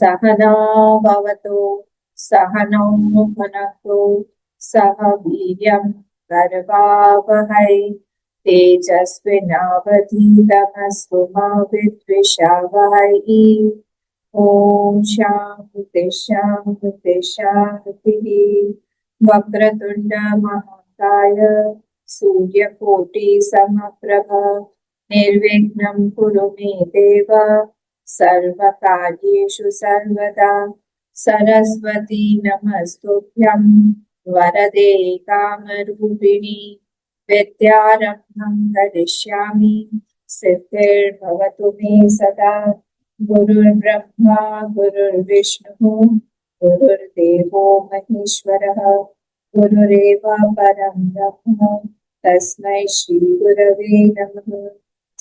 सहना भवतु सहनौ भुनक्तु सह वीर्यं करवावहै तेजस्विनावधीतमस्तु मा विद्विषावहै। ॐ शान्ति शान्ति शान्तिः। वक्रतुण्ड महाकाय सूर्यकोटि समप्रभ निर्विघ्नं कुरु मे देव सर्वकार्येषु सर्वदा। सरस्वती नमस्तुभ्यं वरदे कामरूपिणि विद्यारम्भं करिष्यामि सिद्धिर्भवतु मे सदा। गुरुर्ब्रह्मा गुरुर्विष्णुः गुरुर्देवो महेश्वरः गुरुरेव परं ब्रह्म तस्मै श्री गुरवे नमः।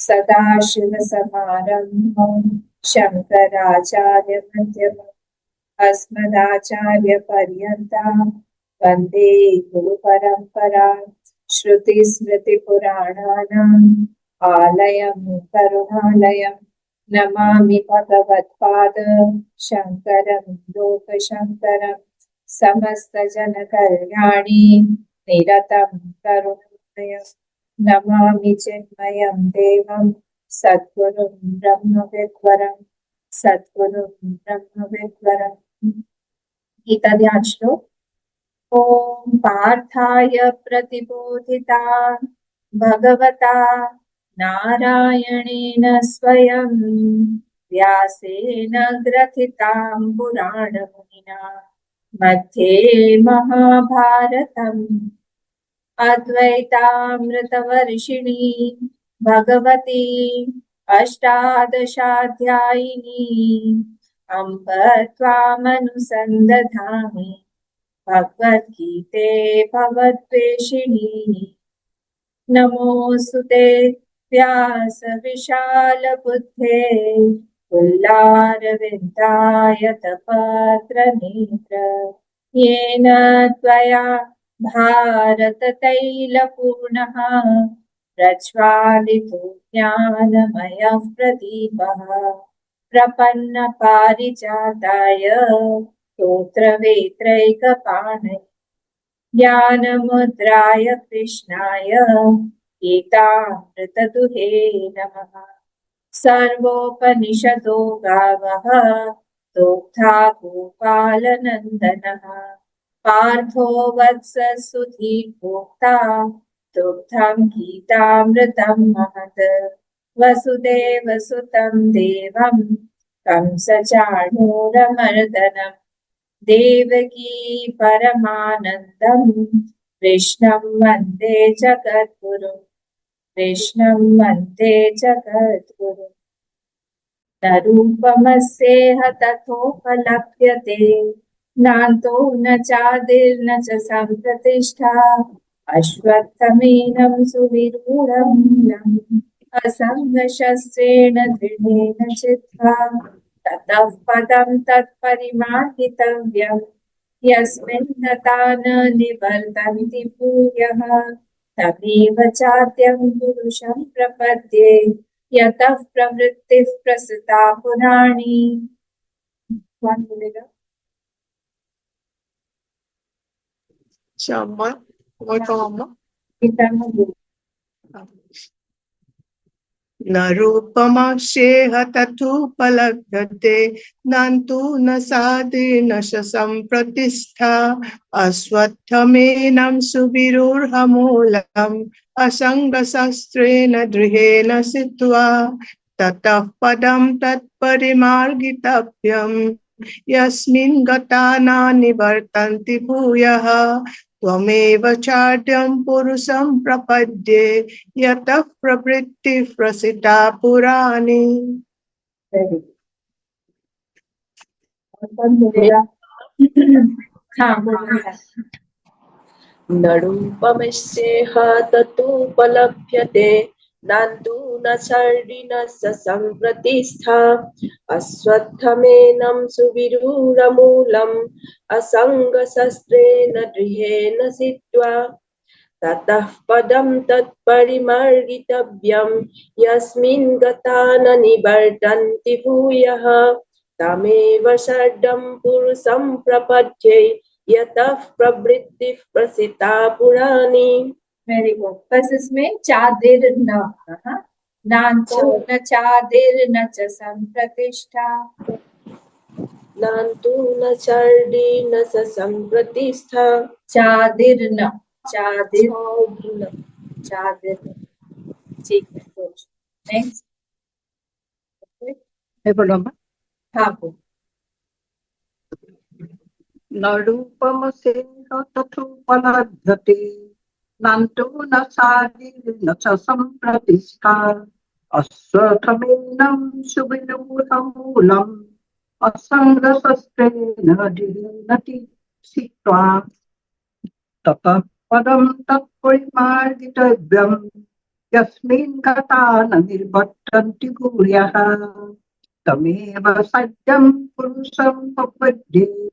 सदाशिवसमारम्भं शङ्कराचार्यमध्यमम् अस्मदाचार्यपर्यन्तां वन्दे गुरुपरम्परां। श्रुतिस्मृतिपुराणानाम् आलयं करुणालयं नमामि भगवत्पाद शङ्करं लोकशङ्करं। समस्तजनकल्याणे निरतं करुणामयं नमामि चिन्मयं देवं सद्गुरुं ब्रह्मविद्वरं सद्गुरुं ब्रह्मविद्वरम्। गीता ध्यान श्लोक। ओम पार्थाय प्रतिबोधिता भगवता नारायणेन स्वयं व्यासेन ग्रथितां पुराणमुनिना मध्ये महाभारतम् अद्वैतामृतवर्षिणी भगवती अष्टादशाध्यायिनी अम्ब त्वामनुसन्दधामि भगवद्गीते भवद्वेषिणी। नमोऽस्तुते व्यास विशालबुद्धे पुल्लारविन्दायतपत्रनेत्र येन त्वया भारततैलपूर्णः प्रज्वालितो ज्ञानमयः प्रदीपः प्रपन्नपारिजाताय स्तोत्रवेत्रैकपाणये ज्ञानमुद्राय कृष्णाय गीतामृतदुहे नमः। सर्वोपनिषदो गावः दोग्धा गोपालनन्दनः पार्थो वत्स सुधीर्भोक्ता दुग्धं गीतामृतं महत्। वसुदेवसुतं देवं कंसचाणूरमर्दनं देवकी परमानन्दं कृष्णं वन्दे जगद्गुरुं कृष्णं वन्दे जगद्गुरुम्। न रूपमस्येह तथोपलभ्यते नान्तो न चादिर्न च सम्प्रतिष्ठा अश्वत्थमेनं सुविरूढमूलम् असङ्गशस्त्रेण दृढेन चित्वा ततः पदं तत्परिमार्गितव्यम् यस्मिन् गता न निवर्तन्ति भूयः तमेव चाद्यं पुरुषं प्रपद्ये यतः प्रवृत्तिः प्रसृता पुराणी। कौन बोलेगा? श्यामा और कौन? न रूपमस्येह तथोपलभ्यते नान्तो न सादिर्न च सम्प्रतिष्ठा अश्वत्थमेनं सुविरूढमूलम् असङ्गशस्त्रेण दृढेन चित्वा ततः पदं तत्परिमार्गितव्यम् यस्मिन् गता न निवर्तन्ति भूयः त्वमेव चाद्यं पुरुषं प्रपद्ये यतः प्रवृत्तिः प्रसृता पुराणी। न रूपमस्येह ततोपलभ्यते नान्तो न चादिर्न च सम्प्रतिष्ठा अश्वत्थमेनं सुविरूढमूलम् असङ्गशस्त्रेण दृढेन चित्वा ततः पदं तत्परिमार्गितव्यं यस्मिन् गता न निवर्तन्ति भूयः तमेव षड्डं पुरुषं प्रपद्ये यतः प्रवृत्तिः प्रसिता पुराणी। Very good. बस इसमें चादिर न, हाँ, नान्तो न चादिर न च संप्रतिष्ठा। नान्तु न चर्डी न स संप्रतिष्ठा। चादिर न, चादिर, छादिन। चादिर। ठीक है, गुड। नेक्स्ट। मैं बोलो अम्मा। हाँ बोल। न रूपमस्येह तथोपलभ्यते नान्तो न चादिर्न च सम्प्रतिष्ठा अश्वत्थमेनं सुविरूढमूलम् असङ्गशस्त्रेण दृढेन चित्वा ततः पदं तत्परिमार्गितव्यम् यस्मिन् गता न निर्वर्तन्ति भूयः तमेव सत्यं पुरुषं प्रपद्ये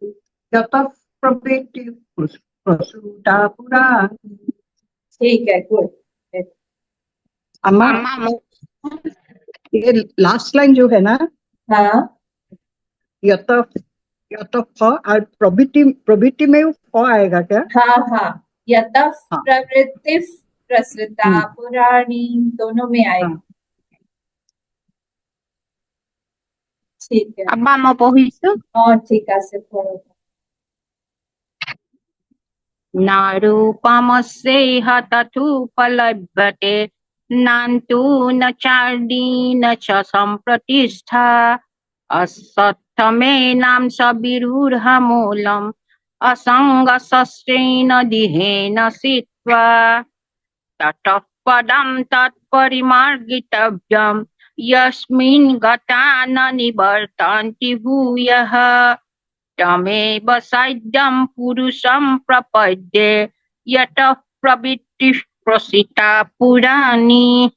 यतः प्रवृत्ति प्रसूता पुराणी। ठीक है, गुड। अम्मा, ये लास्ट लाइन जो है ना, हाँ यतः यतः फ और प्रवृत्ति में फ आएगा क्या? हाँ हाँ, यतः हाँ। प्रवृत्ति प्रसृता पुराणी, दोनों में आएगा। हाँ। ठीक है। अब्बा म पढिछु। और ठीक से पढ़ो। न रूपमस्येह तथोपलभ्यते नान्तु न चार्दी न च सम्प्रतिष्ठा असत्थमेनां सविरूढमूलम् असङ्गशस्त्रेण दिहेन सित्वा ततः पदं तत्परिमार्गितव्यम् यस्मिन् गता न निवर्तन्ति भूयः तमेव साध्यं पुरुषं प्रपद्ये यतः प्रवृत्तिः प्रसिता पुराणी।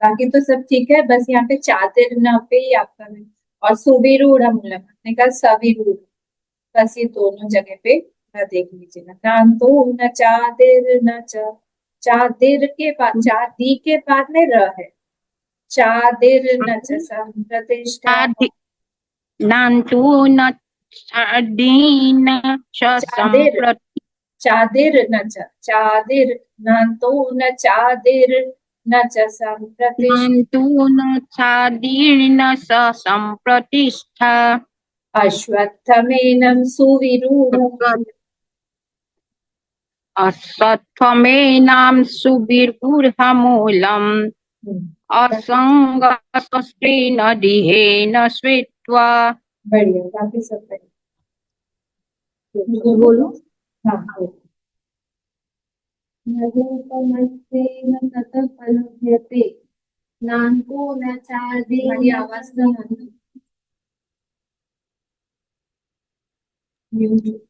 बाकी तो सब ठीक है, बस यहाँ पे चादिर न पे ही आपका है, और सुविरूढ़ मूलम आपने कहा सविरूढ़, बस ये दोनों जगह पे न देख लीजिए ना। नान्तो न चादिर न च, चादिर के बाद, चादी के बाद में र है, चादिर न च संप्रतिष्ठा। नान्तु न चार्दीन च चादिर, सम्प्रति चादिर न च, चादिर, नान्तो न चादिर न च संप्रतिष्ठा। नान्तु न चार्दीन स सम्प्रतिष्ठा अश्वत्थमेनं सुविरूढम् असत्थमेनां सुविरूढमूलम् असङ्गशस्त्रेण दिहेन श्रुत्वा। बढ़िया, काफी सब बढ़िया। बोलो। हाँ बोलो। न रूपमस्तेन ततपलभ्यते नान्तो न चार्दीन। हमारी आवाज नहीं आ रही। म्यूट।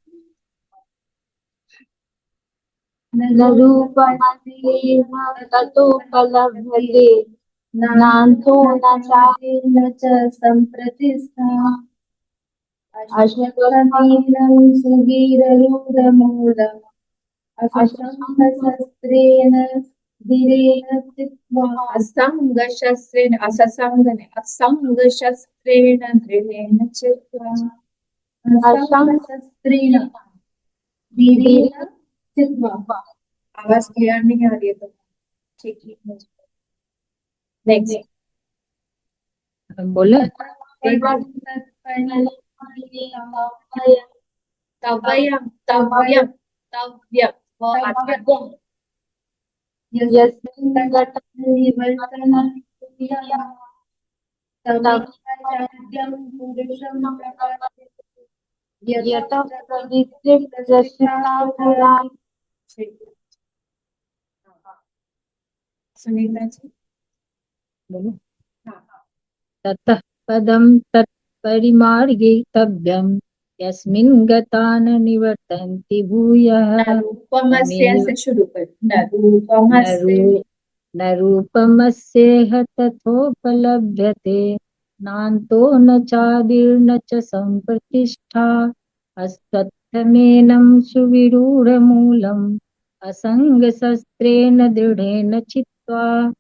न रूपमस्येह ततोपलभ्यते नान्तो न चार्दीन च संप्रतिष्ठा अश्वत्थमेनं अश्वत्थमेनं सुवीररूढमूलम् असंगशस्त्रेण धीरेण चित्वा। असंगशस्त्रेण, असंग नहीं, असंगशस्त्रेण दृढेन चित्वा। असंगशस्त्रेण धीरेण चित्वा। आवाज क्लियर नहीं आ रही है तो ठीक है। नेक्स्ट बोले। तव्यम, तव्यम, तव्यम, वो आता है। यस्मिन् गता निवर्तनं तमेव पुरुषं प्रपद्ये यतः प्रवृत्तिः प्रसिता पुराणी। सुनीता जी। ततः पदं तत्परिमार्गितव्यं यस्मिन् गता न निवर्तन्ति भूयः न रूपमस्य तमेव से शुरू कर, न रूपमस्य। न रूपमस्येह तथोपलभ्यते नान्तो न चादिर्न च सम्प्रतिष्ठा अश्वत्थमेनं सुविरूढमूलम् असङ्गशस्त्रेण दृढेन चित्वा।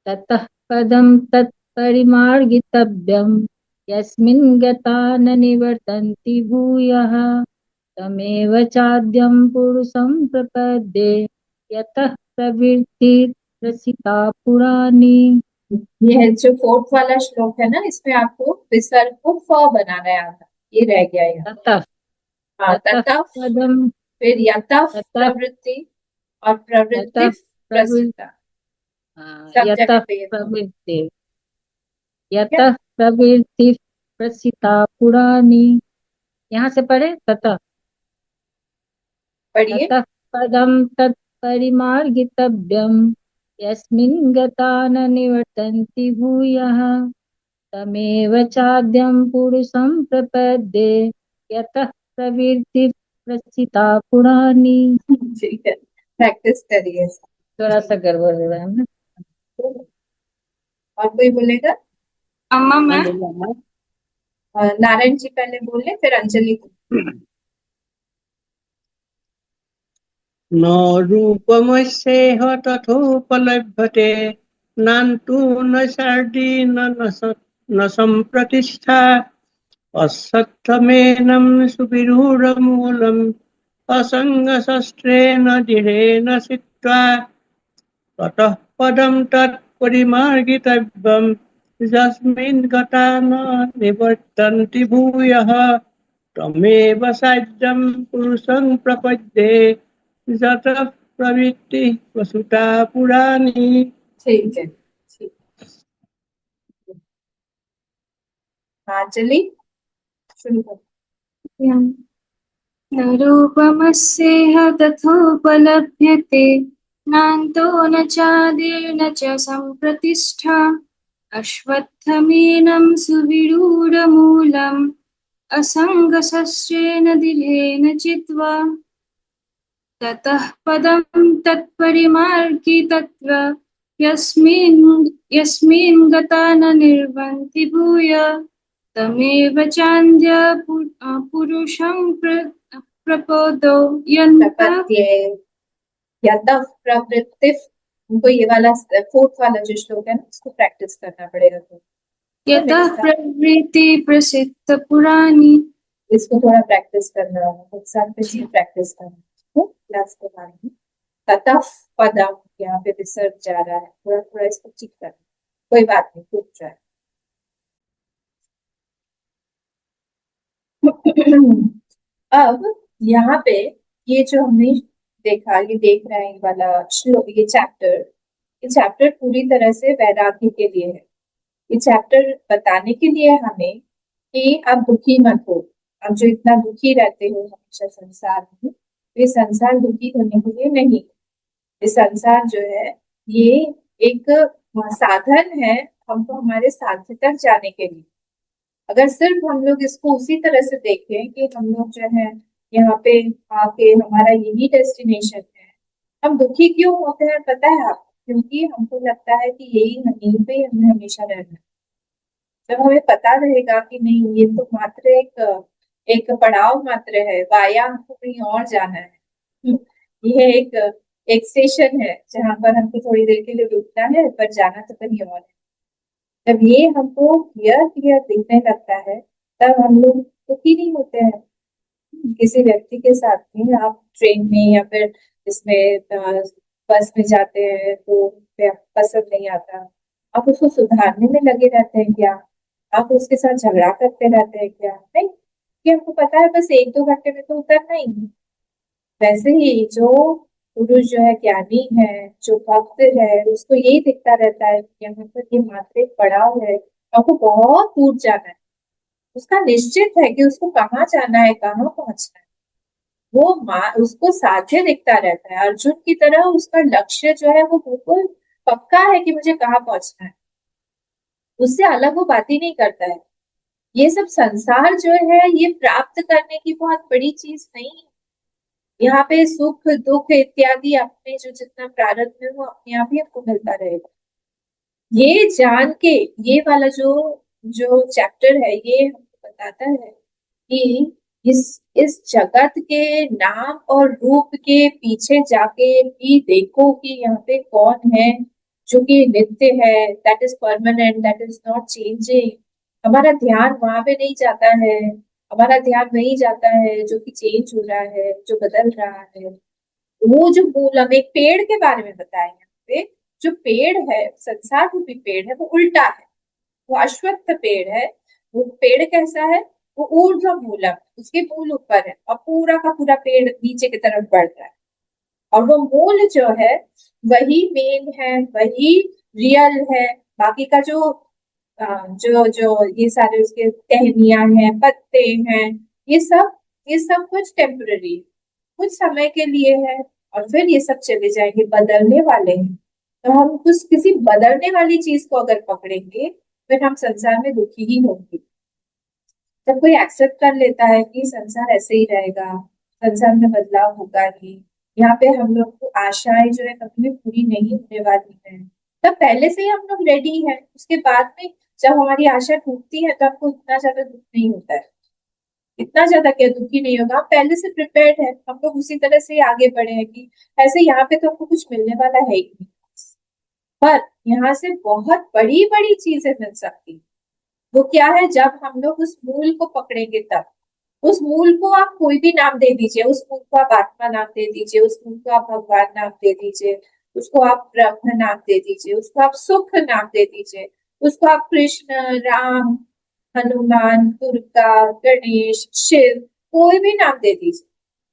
ततः पदं तत्परिमार्गितव्यं यस्मिन् गता न निवर्तन्ति भूयः तमेव चाद्यं पुरुषं प्रपद्ये यतः प्रवृत्ति प्रसिता पुराणी। ये है जो फोर्थ वाला श्लोक है ना, इसमें आपको विसर्ग को फ बनाना है आता, ये रह गया यहाँ। ततः हाँ, ततः ततः, पदं फिर यतः ततः प्रवृत्ति और प्रवृत्ति ततः प्रवृत्ति प्रसुता, सब यतः जगह पे ये प्रवृत्ति ठीक है। यतः प्रवृत्ति प्रसिता पुराणी। यहाँ से पढ़े ततः पढ़िए। ततः पदं तत्परिमार्गितव्यं यस्मिन् गता न निवर्तन्ति भूयः तमेव चाद्यं पुरुषं प्रपद्ये यतः प्रवृत्ति प्रसिता पुराणी। ठीक है, प्रैक्टिस करिए। थोड़ा सा गड़बड़ हो रहा है ना। और कोई बोलेगा? अम्मा मैं नारायण जी पहले बोले, फिर अंजलि को। न रूपमस्येह तथोपलभ्यते नान्तु न शार्दी न सम्प्रतिष्ठा असत्थमेनं सुविरूढमूलम् असङ्गशस्त्रेण दृढेन चित्वा ततः पदं तत्परिमार्गितव्यं यस्मिन् गता न निवर्तन्ति भूयः तमेव साध्यं पुरुषं प्रपद्ये यतः प्रवृत्ति वसुता पुराणी। ठीक है, ठीक। हाँ, अंजलि शुरू करो। न रूपमस्येह तथोपलभ्यते नान्तो न चादिर्न च सम्प्रतिष्ठा अश्वत्थमेनं सुविरूढमूलम् असङ्गशस्त्रेण दृढेन चित्वा ततः पदं तत्परिमार्गितत्व यस्मिन् गता न निर्वन्ति भूय तमेव चान्द्य पुरुषं प्रपोदो यन्तः प्रपद्ये यतः प्रवृत्ति, उनको ये वाला फोर्थ वाला जो श्लोक है ना, उसको प्रैक्टिस करना पड़ेगा। तो यतः प्रवृत्ति प्रसिद्ध पुराणी। इसको थोड़ा प्रैक्टिस करना होगा, एक साथ फिर इसको प्रैक्टिस करना है क्लास के बाद में। ततः पदम, यहाँ पे विसर्ग जा रहा है, थोड़ा थोड़ा इसको ठीक करना, कोई बात नहीं, टूट जाए। अब यहाँ पे ये जो हमने देखा, ये देख रहे हैं ये वाला श्लोक, ये चैप्टर पूरी तरह से वैराग्य के लिए है। ये चैप्टर बताने के लिए हमें कि आप दुखी मत हो। आप जो इतना दुखी रहते हो हमेशा संसार में, ये संसार दुखी होने के लिए नहीं। ये संसार जो है ये एक साधन है हमको हमारे साध्य तक जाने के लिए। अगर सिर्फ हम लोग इसको उसी तरह से देखें कि हम लोग जो है यहाँ पे आके हमारा यही डेस्टिनेशन है, हम दुखी क्यों होते हैं पता है आपको? क्योंकि हमको लगता है कि यहीं पे हमें हमेशा रहना है। जब हमें पता रहेगा कि नहीं, ये तो मात्र एक पड़ाव मात्र है, वाया हमको कहीं और जाना है, ये एक स्टेशन है जहाँ पर हमको थोड़ी देर के लिए रुकना है, पर जाना तो कहीं और है। जब ये हमको क्लियर क्लियर दिखने लगता है, तब हम लोग दुखी नहीं होते हैं। किसी व्यक्ति के साथ में आप ट्रेन में या फिर इसमें बस में जाते हैं तो पसंद नहीं आता, आप उसको सुधारने में लगे रहते हैं क्या? आप उसके साथ झगड़ा करते रहते हैं क्या? नहीं, कि हमको पता है बस 1-2 घंटे में तो उतरना ही है। वैसे ही जो पुरुष जो है, ज्ञानी है, जो भक्त है, उसको यही दिखता रहता है कि यहाँ पर ये मात्र एक पड़ाव है, आपको बहुत दूर जाना है। उसका निश्चित है कि उसको कहाँ जाना है, कहाँ पहुंचना है। वो उसको साध्य दिखता रहता है। अर्जुन की तरह उसका लक्ष्य जो है वो बिल्कुल पक्का है कि मुझे कहाँ पहुंचना है, उससे अलग वो बात ही नहीं करता है। ये सब संसार जो है ये प्राप्त करने की बहुत बड़ी चीज नहीं है। यहाँ पे सुख दुख इत्यादि अपने जो जितना प्रारब्ध में वो अपने आप ही आपको मिलता रहेगा। ये जान के ये वाला जो जो चैप्टर है ये हमको बताता है कि इस जगत के नाम और रूप के पीछे जाके भी देखो कि यहाँ पे कौन है जो कि नित्य है, that is permanent, that is not changing, हमारा ध्यान वहां पे नहीं जाता है, हमारा ध्यान वही जाता है जो कि चेंज हो रहा है, जो बदल रहा है। वो जो मूलम, एक पेड़ के बारे में बताया यहाँ पे, जो पेड़ है, संसार रूपी पेड़ है, वो उल्टा है, वो अश्वत्थ पेड़ है। वो पेड़ कैसा है? वो ऊर्ध्व मूलम, उसके मूल ऊपर है और पूरा का पूरा पेड़ नीचे की तरफ बढ़ रहा है। और वो मूल जो है वही मेन है, वही रियल है। बाकी का जो जो ये सारे उसके टहनियां हैं, पत्ते हैं, ये सब कुछ टेम्पररी, कुछ समय के लिए है, और फिर ये सब चले जाएंगे, बदलने वाले हैं। तो हम कुछ किसी बदलने वाली चीज को अगर पकड़ेंगे, फिर हम संसार में दुखी ही होंगे। जब कोई एक्सेप्ट कर लेता है कि संसार ऐसे ही रहेगा, संसार में बदलाव होगा ही, यहाँ पे हम लोग को आशाएं जो है कभी भी पूरी नहीं होने वाली है, तब पहले से ही हम लोग रेडी हैं। उसके बाद में जब हमारी आशा टूटती है, तो हमको इतना ज्यादा दुख नहीं होता है, इतना ज्यादा क्या दुखी नहीं होगा, हम पहले से प्रिपेयर्ड है, हम लोग उसी तरह से आगे बढ़े हैं कि ऐसे यहाँ पे तो हमको कुछ मिलने वाला है ही नहीं, पर यहाँ से बहुत बड़ी बड़ी चीजें मिल सकती हैं। वो क्या है? जब हम लोग उस मूल को पकड़ेंगे तब। उस मूल को आप कोई भी नाम दे दीजिए, उस मूल को आप आत्मा नाम दे दीजिए, उस मूल को आप भगवान नाम दे दीजिए, उसको आप ब्रह्म नाम दे दीजिए, उसको आप सुख नाम दे दीजिए, उसको आप कृष्ण, राम, हनुमान, दुर्गा, गणेश, शिव, कोई भी नाम दे दीजिए,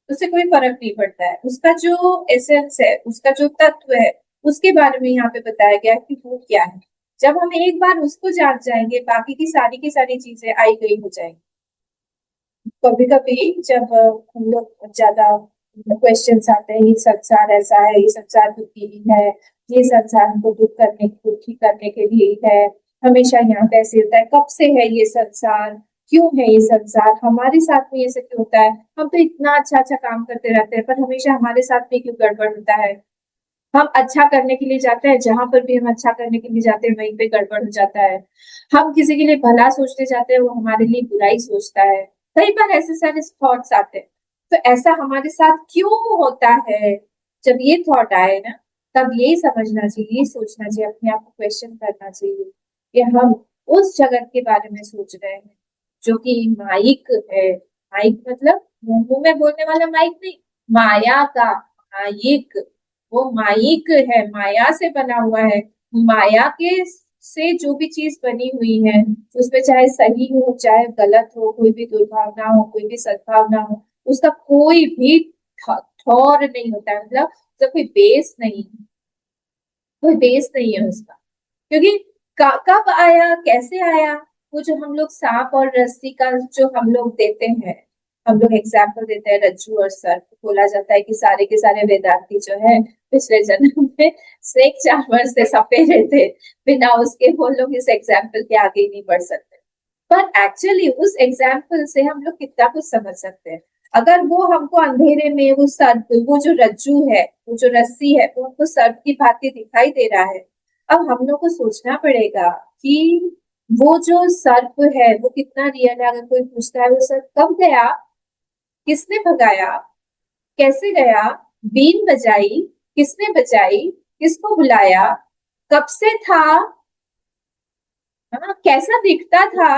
उससे कोई फर्क नहीं पड़ता है। उसका जो एसेंस है, उसका जो तत्व है, उसके बारे में यहाँ पे बताया गया है कि वो क्या है। जब हम एक बार उसको जान जाएंगे, बाकी की सारी चीजें आई गई हो जाएंगी। कभी कभी जब हम लोग ज्यादा क्वेश्चंस आते हैं, ये संसार ऐसा है, ये संसार दुखी ही है, ये संसार हमको दुखी करने के लिए ही है, हमेशा यहाँ पे ऐसे होता है, कब से है ये संसार, क्यों है ये संसार, हमारे साथ में ये सब क्यों होता है, हम तो इतना अच्छा अच्छा काम करते रहते हैं, पर हमेशा हमारे साथ में क्यों गड़बड़ होता है। हम अच्छा करने के लिए जाते हैं, जहां पर भी हम अच्छा करने के लिए जाते हैं वहीं पे गड़बड़ हो जाता है। हम किसी के लिए भला सोचते जाते हैं, वो हमारे लिए बुराई सोचता है। कई बार ऐसे सारे थॉट्स आते हैं। तो ऐसा हमारे साथ क्यों होता है? जब ये थॉट आए ना, तब यही समझना चाहिए, यही सोचना चाहिए, अपने आप को क्वेश्चन करना चाहिए कि हम उस जगत के बारे में सोच रहे हैं जो कि माइक है। माइक मतलब मुंह में बोलने वाला माइक नहीं, माया का माइक। वो माइक है, माया से बना हुआ है। माया के से जो भी चीज बनी हुई है, उसमें चाहे सही हो चाहे गलत हो, कोई भी दुर्भावना हो कोई भी सद्भावना हो, उसका कोई भी ठौर नहीं होता है, मतलब उसका कोई बेस नहीं है, कोई बेस नहीं है उसका। क्योंकि कब आया, कैसे आया, वो जो हम लोग सांप और रस्सी का जो हम लोग देते हैं, हम लोग एग्जाम्पल देते हैं रज्जू और सर्प, बोला जाता है कि सारे के सारे वेदांती जो है पिछले जन्म में स्नेक चार्मर से सपे रहे थे, बिना उसके वो लोग इस एग्जाम्पल के आगे ही नहीं बढ़ सकते। पर एक्चुअली उस एग्जाम्पल से हम लोग कितना कुछ समझ सकते हैं। अगर वो हमको अंधेरे में वो सर्प, वो जो रज्जू है, वो जो रस्सी है, वो हमको सर्प की भांति दिखाई दे रहा है, अब हम लोग को सोचना पड़ेगा कि वो जो सर्प है वो कितना रियल है। अगर कोई पूछता है वो सर्प कब गया, किसने भगाया, कैसे गया, बीन बजाई, किसने बजाई, किसको बुलाया, कब से था, हाँ, कैसा दिखता था,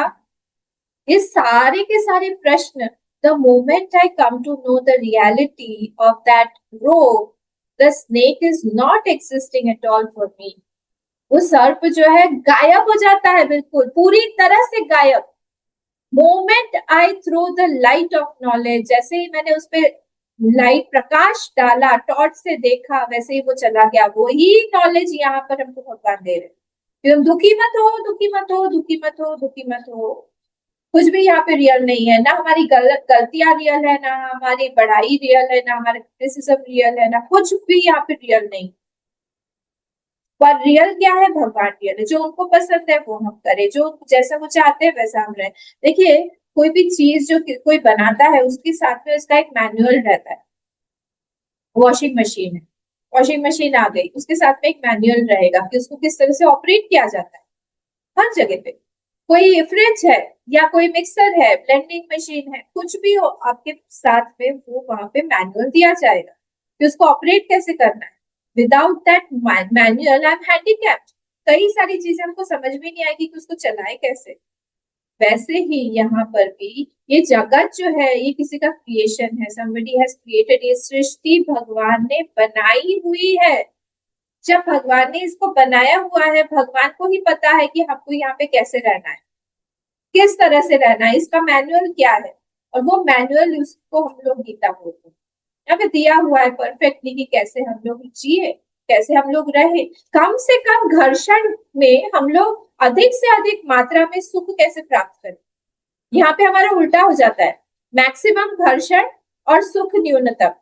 ये सारे के सारे प्रश्न, the moment I come to know the reality of that rope, the snake is not existing at all for me. वो सर्प जो है गायब हो जाता है, बिल्कुल पूरी तरह से गायब। Moment I throw the light of knowledge, जैसे ही मैंने उस पर लाइट प्रकाश डाला, टॉर्च से देखा, वैसे ही वो चला गया। वही नॉलेज यहाँ पर हमको भगवान दे रहे हैं, तुम दुखी मत हो, दुखी मत हो, दुखी मत हो, दुखी मत हो। कुछ भी यहाँ पे रियल नहीं है, ना हमारी गलतियां रियल है, ना हमारी बढ़ाई रियल है, ना हमारा क्रिटिसिज्म रियल है, ना कुछ भी यहाँ पे रियल नहीं। पर रियल क्या है? भगवान रियल है। जो उनको पसंद है वो हम करें, जो जैसा वो चाहते हैं वैसा हम रहे। देखिए, कोई भी चीज जो कोई बनाता है उसके साथ में उसका एक मैनुअल रहता है। वॉशिंग मशीन है, वॉशिंग मशीन आ गई, उसके साथ में एक मैनुअल रहेगा कि उसको किस तरह से ऑपरेट किया जाता है। हर जगह पे कोई फ्रिज है या कोई मिक्सर है, ब्लेंडिंग मशीन है, कुछ भी हो, आपके साथ में वो वहां पे मैनुअल दिया जाएगा कि उसको ऑपरेट कैसे करना है। Without that manual I am handicapped. कई सारी चीजें हमको समझ में नहीं आएगी कि उसको चलाए कैसे। वैसे ही यहाँ पर भी ये जगत जो है ये किसी का क्रिएशन है, somebody has created। ये सृष्टि भगवान ने बनाई हुई है। जब भगवान ने इसको बनाया हुआ है, भगवान को ही पता है कि हमको यहाँ पे कैसे रहना है, किस तरह से रहना है, इसका मैनुअल क्या है। और वो मैनुअल उसको हम लोग गीता बोलते हैं। यहाँ पे दिया हुआ है परफेक्टली कि कैसे हम लोग जिए, कैसे हम लोग रहे। कम से कम घर्षण में हम लोग अधिक से अधिक मात्रा में सुख कैसे प्राप्त करें। यहाँ पे हमारा उल्टा हो जाता है, मैक्सिमम घर्षण और सुख न्यूनतम।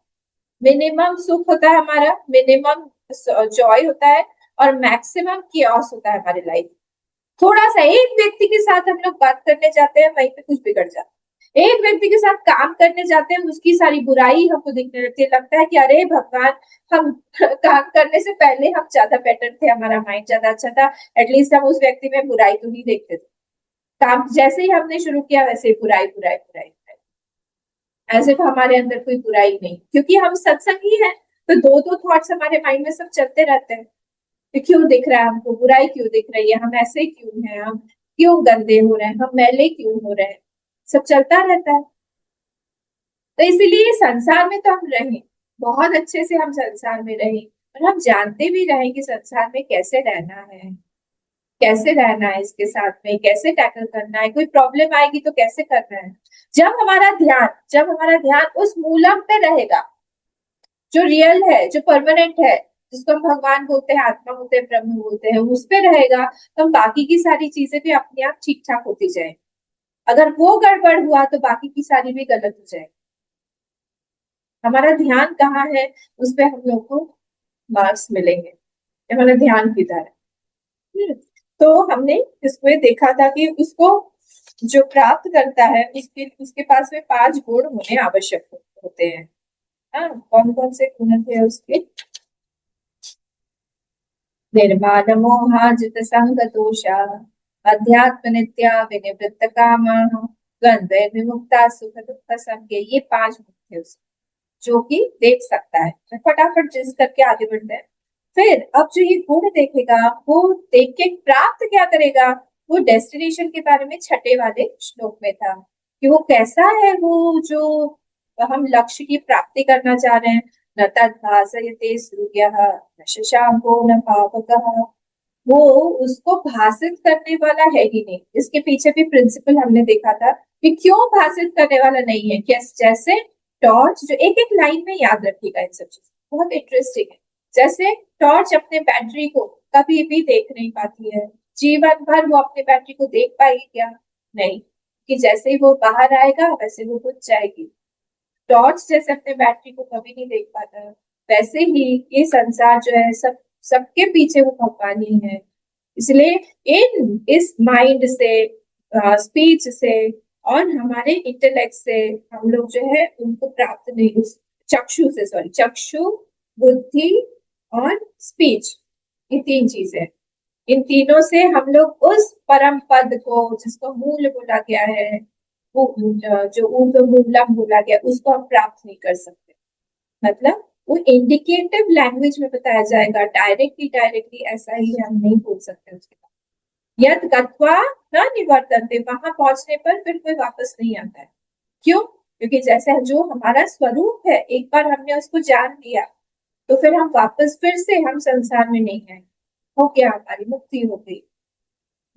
मिनिमम सुख होता है हमारा, मिनिमम जॉय होता है, और मैक्सिमम कियोस होता है हमारी लाइफ। थोड़ा सा एक व्यक्ति के साथ हम लोग बात करने जाते हैं, वहीं पे कुछ बिगड़ जाता है। एक व्यक्ति के साथ काम करने जाते हैं, उसकी सारी बुराई हमको दिखने लगती है। लगता है कि अरे भगवान, हम काम करने से पहले हम ज्यादा बेटर थे, हमारा माइंड ज्यादा अच्छा था, एटलीस्ट हम उस व्यक्ति में बुराई तो नहीं देखते थे। काम जैसे ही हमने शुरू किया वैसे ही बुराई बुराई बुराई बुराई, एज इफ हमारे अंदर कोई बुराई नहीं। क्योंकि हम सत्संगी हैं तो दो दो थॉट्स हमारे माइंड में सब चलते रहते हैं कि क्यों दिख रहा है हमको, बुराई क्यों दिख रही है, हम ऐसे क्यों हैं, हम क्यों गंदे हो रहे हैं, हम मैले क्यों हो रहे हैं, सब चलता रहता है। तो इसीलिए संसार में तो हम रहें, बहुत अच्छे से हम संसार में रहें, और हम जानते भी रहें कि संसार में कैसे रहना है, कैसे रहना है, इसके साथ में कैसे टैकल करना है, कोई प्रॉब्लम आएगी तो कैसे करना है। जब हमारा ध्यान उस मूलम पे रहेगा, जो रियल है, जो परमानेंट है, जिसको हम भगवान बोलते हैं, आत्मा बोलते हैं, ब्रह्म बोलते हैं, उस पे रहेगा, तो हम बाकी की सारी चीजें भी अपने आप ठीक ठाक होती जाए। अगर वो गड़बड़ हुआ तो बाकी की सारी भी गलत हो जाए। हमारा ध्यान कहाँ है, उस पे हम लोग को मार्क्स मिलेंगे, हमारा ध्यान किधर है। तो हमने इसमें देखा था कि उसको जो प्राप्त करता है उसके पास में 5 गुण होने आवश्यक होते हैं। हाँ, कौन कौन से गुण थे उसके? निर्माण मोहाजित संग दोषा, अध्यात्म नित्या विनिवृत्त कामा, द्वंद्व विमुक्ता सुख दुख संज्ञ। ये 5 गुण थे उसके, जो कि देख सकता है। तो फटाफट जिस करके आगे बढ़ते हैं। फिर अब जो ये गुण देखेगा, वो देख के प्राप्त क्या करेगा, वो डेस्टिनेशन के बारे में 6 वाले श्लोक में था कि वो कैसा है, वो जो हम लक्ष्य की प्राप्ति करना चाह रहे हैं। न तद्भासयते सूर्यः न शशांको न पावकः, वो उसको भासित करने वाला है ही नहीं। इसके पीछे भी प्रिंसिपल हमने देखा था कि क्यों भासित करने वाला नहीं है। जैसे टॉर्च, जो एक एक लाइन में याद रखिएगा इन सब चीज, बहुत इंटरेस्टिंग है। जैसे टॉर्च अपने बैटरी को कभी भी देख नहीं पाती है, जीवन भर वो अपने बैटरी को देख पाएगी क्या? नहीं, कि जैसे ही वो बाहर आएगा वैसे वो बुझ जाएगी। टॉर्च जैसे अपने बैटरी को कभी नहीं देख पाता है, वैसे ही ये संसार जो है, सबके पीछे वो भगवान ही है। इसलिए इस माइंड से, स्पीच से और हमारे इंटेलेक्ट से हम लोग जो है उनको प्राप्त नहीं, उस चक्षु, बुद्धि और स्पीच, ये 3 चीजें, इन तीनों से हम लोग उस परम पद को, जिसको मूल बोला गया है, वो जो ऊर्ध्व मूलम बोला गया, उसको हम प्राप्त नहीं कर सकते। मतलब वो इंडिकेटिव लैंग्वेज में बताया जाएगा, डायरेक्टली ऐसा ही हम नहीं बोल सकते उसके बाद। यद गत्वा न निवर्तन्ते, वहां पहुंचने पर फिर कोई वापस नहीं आता है। क्यों? क्योंकि जैसे जो हमारा स्वरूप है, एक बार हमने उसको जान लिया तो फिर हम वापस फिर से हम संसार में नहीं है, हो गया, हमारी मुक्ति हो गई।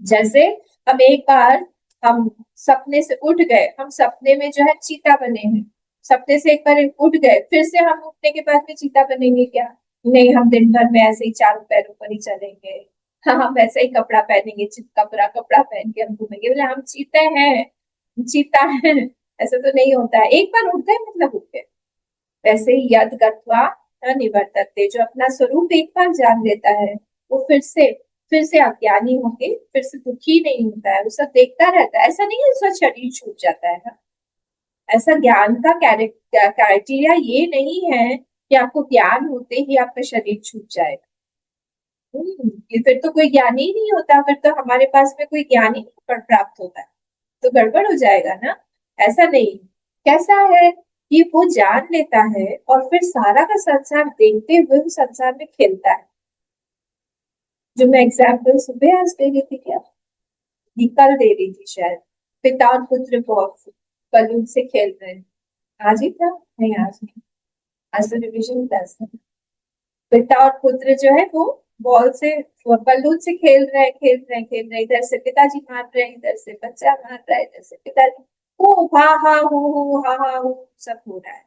जैसे हम एक बार हम सपने से उठ गए, हम सपने में जो है चीता बने हैं, सपने से एक बार उठ गए, फिर से हम उठने के बाद में चीता बनेंगे क्या? नहीं, हम दिन भर में ऐसे ही 4 पैरों पर ही चलेंगे। हाँ, हम वैसे ही कपड़ा पहनेंगे, चितकबरा कपड़ा पहन के हम घूमेंगे, बोले हम चीते हैं, चीता है। ऐसा तो नहीं होता है, एक बार उठ गए मतलब उठ गए। वैसे ही यद गत्वा न निवर्तते, जो अपना स्वरूप एक बार जान लेता है, वो फिर से अज्ञानी होके फिर से दुखी नहीं होता है, वो सब देखता रहता है। ऐसा नहीं है उसका शरीर छूट जाता है ना। ऐसा ज्ञान का क्राइटेरिया ये नहीं है कि आपको ज्ञान होते ही आपका शरीर छूट जाएगा। ये फिर तो कोई ज्ञानी ही नहीं होता, फिर तो हमारे पास में कोई ज्ञान ही नहीं प्राप्त होता है, तो गड़बड़ हो जाएगा ना। ऐसा नहीं। कैसा है? कि वो जान लेता है और फिर सारा का संसार देखते हुए उस संसार में खेलता है। जो मैं एग्जाम्पल सुबह आज दे रही थी, क्या कल दे रही थी शायद, पिता और पुत्र बहुत बलून से खेल रहे हैं। आज ही था, नहीं आज नहीं, आज तो रिविजन क्लास है। पिता और पुत्र जो है वो बॉल से, बलून से खेल रहे हैं, खेल रहे हैं, खेल रहे हैं। इधर से पिताजी मार रहे हैं, इधर से बच्चा मार रहा है, इधर से पिताजी हो हा हा हो हा हा हो सब हो रहा है।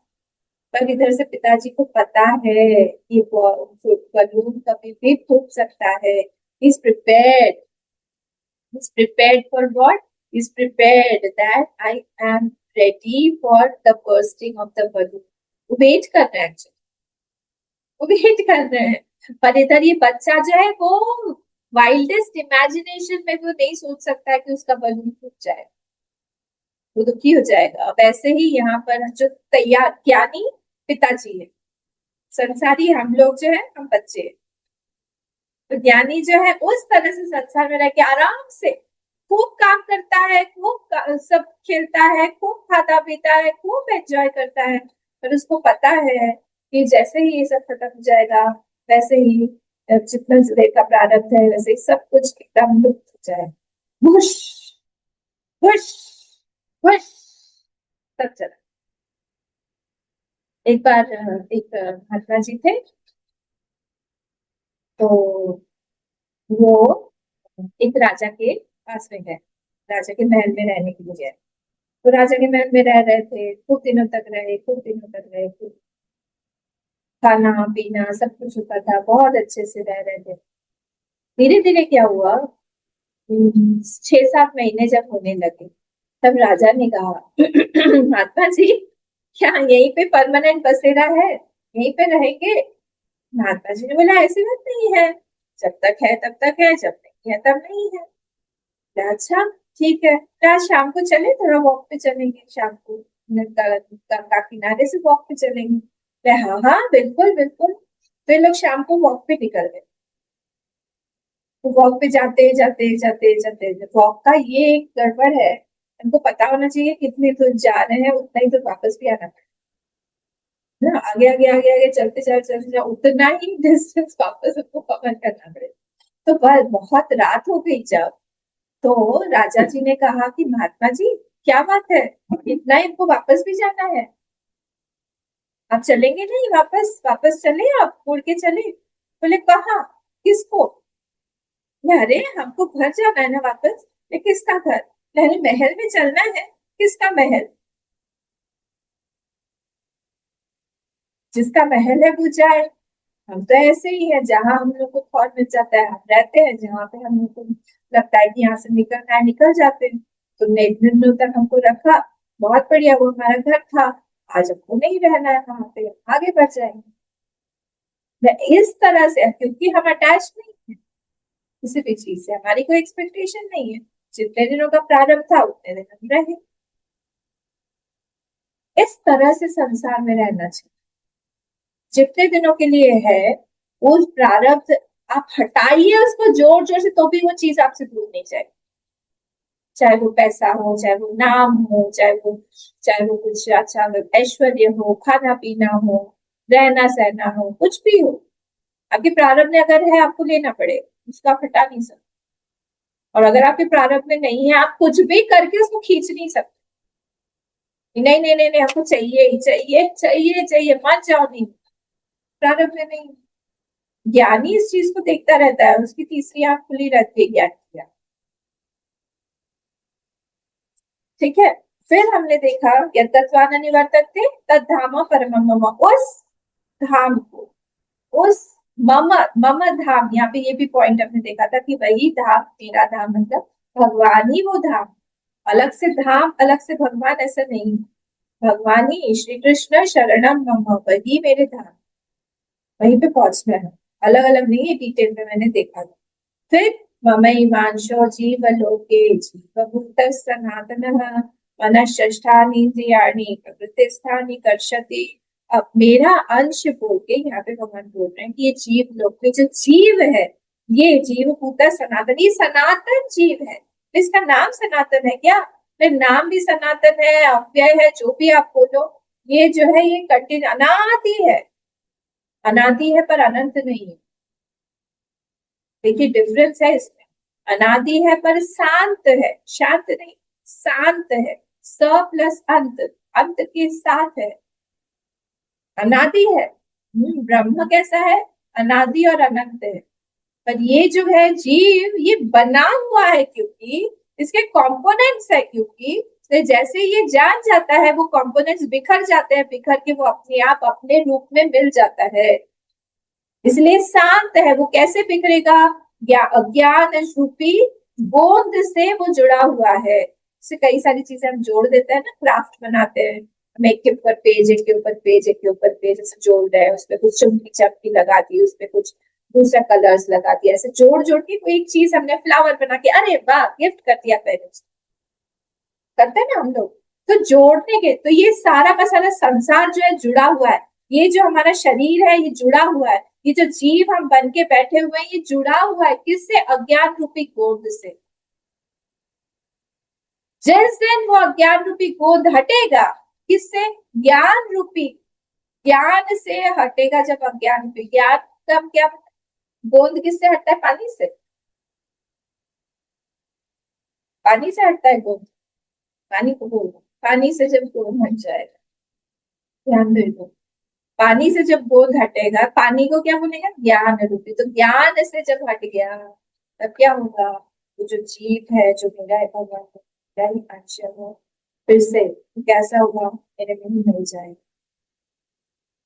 पर इधर से पिताजी को पता है कि बलून कभी भी फूट सकता है। Is prepared, is prepared for what? Is prepared that I am ready for the bursting of the balloon. वो वेट कर रहे हैं actually, वो वेट कर रहे हैं। पर इधर ये बच्चा जो है वो वाइल्डेस्ट इमेजिनेशन में वो नहीं सोच सकता है कि उसका बलून फूट जाए, वो दुखी हो जाएगा। वैसे ही यहाँ पर जो तैयार ज्ञानी पिताजी है, संसारी हम लोग जो है हम बच्चे हैं। तो ज्ञानी जो है उस तरह से संसार में रह के आराम से खूब काम करता है, खूब सब खेलता है, खूब खाता पीता है, खूब एंजॉय करता है। पर उसको पता है कि जैसे ही ये सब खत्म हो जाएगा, वैसे ही जितना देर का प्रारब्ध है वैसे ही सब कुछ एकदम लुप्त हो जाए। भुश भुश भुश सब चला। एक बार एक महात्मा जी थे, तो वो एक राजा के पास में गए, राजा के महल में रहने के लिए गए। तो राजा के महल में रह रहे थे, खूब दिनों तक रहे, खूब दिनों तक रहे, खूब खाना पीना सब कुछ होता था, बहुत अच्छे से रह रहे थे। धीरे धीरे क्या हुआ, 6-7 महीने जब होने लगे, तब राजा ने कहा महात्मा जी क्या यहीं पे परमानेंट बसेरा है, यहीं पे रहेंगे? महात्मा जी ने बोला ऐसी बात नहीं है, जब तक है तब तक है, जब नहीं है तब नहीं है। अच्छा ठीक है, क्या शाम को चले, थोड़ा वॉक पे चलेंगे, शाम को गंगा किनारे से वॉक पे चलेंगे। हाँ हाँ बिल्कुल बिल्कुल। तो ये लोग शाम को वॉक पे निकल गए। तो वॉक पे जाते जाते जाते जाते, वॉक का ये एक गड़बड़ है, हमको पता होना चाहिए कितनी दूर जा रहे हैं, उतना ही दूर वापस भी आना है ना। आगे आगे आगे आगे चलते जाओ उतना ही डिस्टेंस वापस हमको कवर करना पड़ेगा। तो बहुत रात हो गई जब, तो राजा जी ने कहा कि महात्मा जी क्या बात है, इतना इनको वापस भी जाना है, आप चलेंगे नहीं? वापस वापस चले, आप मुड़ के चले? बोले कहाँ, किसको? अरे हमको घर जाना है ना वापस। किसका घर? अरे महल में चलना है। किसका महल? जिसका महल है वो जाए, हम तो ऐसे ही है, जहाँ हम लोग को खौफ मिल जाता है हम रहते हैं, जहाँ पे हम लोग को लगता है कि यहाँ से निकलना है निकल जाते हैं। तुमने इतने दिनों तक हमको रखा, बहुत बढ़िया, वो हमारा घर था, आज हमको नहीं रहना है वहां पे, आगे बढ़ जाएंगे। मैं इस तरह से, क्योंकि हम अटैच नहीं है किसी भी चीज से, हमारी कोई एक्सपेक्टेशन नहीं है, जितने दिनों का प्रारंभ था उतने दिन हम रहे। इस तरह से संसार में रहना चाहिए, जितने दिनों के लिए है वो प्रारब्ध आप हटाइए उसको जोर जोर से, तो भी वो चीज आपसे दूर नहीं जाएगी। चाहे वो पैसा हो, चाहे वो नाम हो, चाहे वो कुछ अच्छा ऐश्वर्य हो, खाना पीना हो, रहना सहना हो, कुछ भी हो, आपके प्रारब्ध में अगर है आपको लेना पड़ेगा, उसको आप हटा नहीं सकते। और अगर आपके प्रारब्ध में नहीं है, आप कुछ भी करके उसको खींच नहीं सकते। नहीं नहीं नहीं नहीं, आपको चाहिए ही चाहिए चाहिए चाहिए, मत जाओ, नहीं, प्रारब्ध में नहीं। ज्ञानी इस चीज को देखता रहता है, उसकी तीसरी आंख खुली रहती है ज्ञान की। ठीक है, फिर हमने देखा यद्गत्वा न निवर्तन्ते तद्धाम परमं मम, उस धाम को, उस मम मम धाम, यहाँ पे ये भी पॉइंट हमने देखा था कि वही धाम मेरा धाम, मतलब भगवान ही वो धाम, अलग से धाम अलग से भगवान ऐसा नहीं, भगवान ही श्री कृष्ण शरणम मम, वही मेरे धाम, वहीं पे पहुंचना है, अलग अलग नहीं है। डिटेल में मैंने देखा था। फिर ममैवांशो जीवलोके जीवभूतः सनातनः मनश्चेष्टानीन्द्रियाणि प्रकृतिस्थानि कर्षति। अब मेरा अंश बोल के यहाँ पे भगवान बोल रहे हैं कि ये जीव लोक में जो जीव है, ये जीवभूतः सनातन, ये सनातन जीव है। इसका नाम सनातन है क्या? नाम भी सनातन है, अव्यय है, जो भी आप बोलो, ये जो है ये कंटिन्यू अनादि है, अनादि है पर अनंत नहीं है। देखिए डिफरेंस है इसमें, अनादि है पर शांत है, शांत नहीं शांत है, स प्लस अंत, अंत के साथ है, अनादि है। ब्रह्म कैसा है, अनादि और अनंत है। पर ये जो है जीव ये बना हुआ है, क्योंकि इसके कंपोनेंट्स है, क्योंकि तो जैसे ये जान जाता है वो कंपोनेंट्स बिखर जाते हैं, बिखर के वो अपने आप अपने रूप में मिल जाता है, इसलिए शांत है। वो कैसे बिखरेगा, अज्ञान रूपी गोंद से वो जुड़ा हुआ है। इससे कई सारी चीजें हम जोड़ देते हैं ना, क्राफ्ट बनाते हैं, हम एक के ऊपर पेज, एक के ऊपर पेज, एक के ऊपर पेज ऐसे जोड़ रहे हैं, उसपे कुछ चुमकी चपकी लगा दी, उसपे कुछ दूसरा कलर्स लगा दिया, ऐसे जोड़ जोड़ के कोई एक चीज हमने फ्लावर बना के अरे वाह गिफ्ट कर दिया पेरेंट्स, करते हैं ना हम लोग। तो जोड़ने के, तो ये सारा का सारा संसार जो है जुड़ा हुआ है, ये जो हमारा शरीर है ये जुड़ा हुआ है, ये जो जीव हम बन के बैठे हुए हैं ये जुड़ा हुआ है किससे, अज्ञान रूपी गोंद से। जिस दिन वो अज्ञान रूपी गोंद हटेगा, किससे, ज्ञान रूपी, ज्ञान से हटेगा। जब अज्ञान रूपी ज्ञान, तब क्या गोंद किससे हटता है, पानी से, पानी से हटता है गोंद, पानी को बोलो, पानी से जब गोंद हट जाएगा, ध्यान दो, पानी से जब गोंद हटेगा, पानी को क्या बोलेगा, ज्ञान रूपी। तो ज्ञान से जब हट गया तब क्या होगा, वो जो जीव है जो मेरा है भगवान मेरा ही अंश है, वो फिर से कैसा होगा, मेरे में ही मिल जाएगा।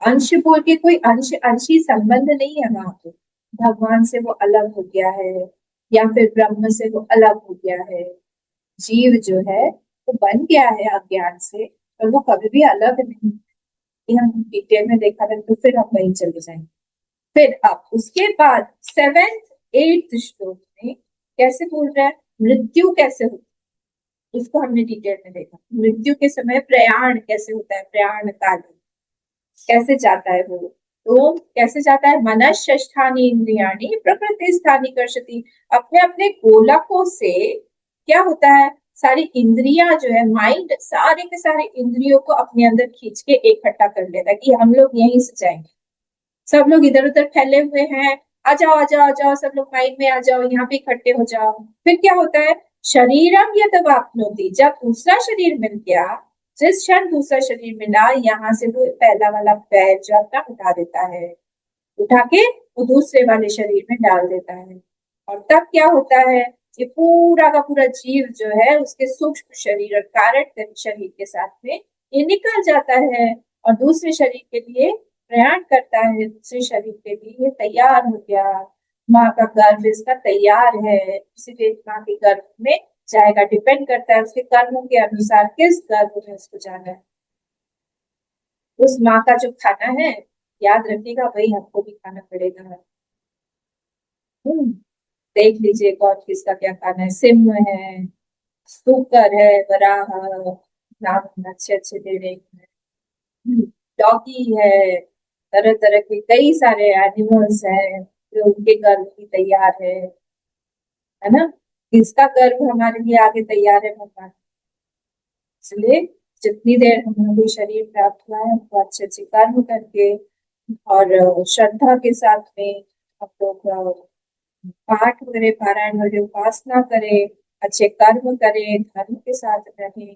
अंश बोल के कोई अंश अंशी संबंध नहीं है वहां पे, भगवान से वो अलग हो गया है या फिर ब्रह्म से वो अलग हो गया है। जीव जो है वो बन गया है अज्ञान से, पर वो कभी भी अलग नहीं। ये हम डिटेल में देखा था, तो फिर हम वहीं चले जाएंगे। फिर अब उसके बाद 7th 8th श्लोक में कैसे बोल रहा है, मृत्यु कैसे होती है, उसको हमने डिटेल में देखा। मृत्यु के समय प्रयाण कैसे होता है, प्रयाण काल कैसे जाता है वो, तो कैसे जाता है, मनश्ष्ठानी इंद्रियाणी प्रकृति स्थानी कर्षति, अपने अपने गोलकों से क्या होता है, सारी इंद्रियां जो है, माइंड सारे के सारे इंद्रियों को अपने अंदर खींच के इकट्ठा कर लेता है कि हम लोग यहीं से जाएंगे, सब लोग इधर उधर फैले हुए हैं, आ जाओ आ जाओ आ जाओ, सब लोग माइंड में आ जाओ, यहाँ पे इकट्ठे हो जाओ। फिर क्या होता है, शरीरम यदवाप्नोति, जब दूसरा शरीर मिल गया, जिस क्षण दूसरा शरीर मिला, यहाँ से वो पहला वाला पैर जो अपना उठा देता है, उठा के वो दूसरे वाले शरीर में डाल देता है। और तब क्या होता है, ये पूरा का पूरा जीव जो है उसके सूक्ष्म शरीर और कारण शरीर के साथ में ये निकल जाता है और दूसरे शरीर के लिए प्रयाण करता है, दूसरे शरीर के लिए ये तैयार हो गया। माँ का गर्भ इसका तैयार है, इसीलिए माँ के गर्भ में जाएगा, डिपेंड करता है उसके कर्मों के अनुसार किस गर्भ में उसको जाना है। उस माँ का जो खाना है याद रखिएगा, वही हमको भी खाना पड़ेगा। देख लीजिए कौन किसका क्या खाना है, सिंह है, सूकर है, वराह, नाम अच्छे अच्छे दे रहे हैं, डॉगी है, तरह तरह के कई सारे एनिमल्स हैं जो उनके गर्भ की तैयार है ना। किसका गर्भ हमारे लिए आगे तैयार है, भगवान। इसलिए जितनी देर हमें कोई शरीर प्राप्त हुआ है हमको अच्छे अच्छे कर्म करके और श्रद्धा के साथ में हम लोग पाठ करें, पारायण करें, उपासना करें, अच्छे कर्म करें, धर्म के साथ रहें,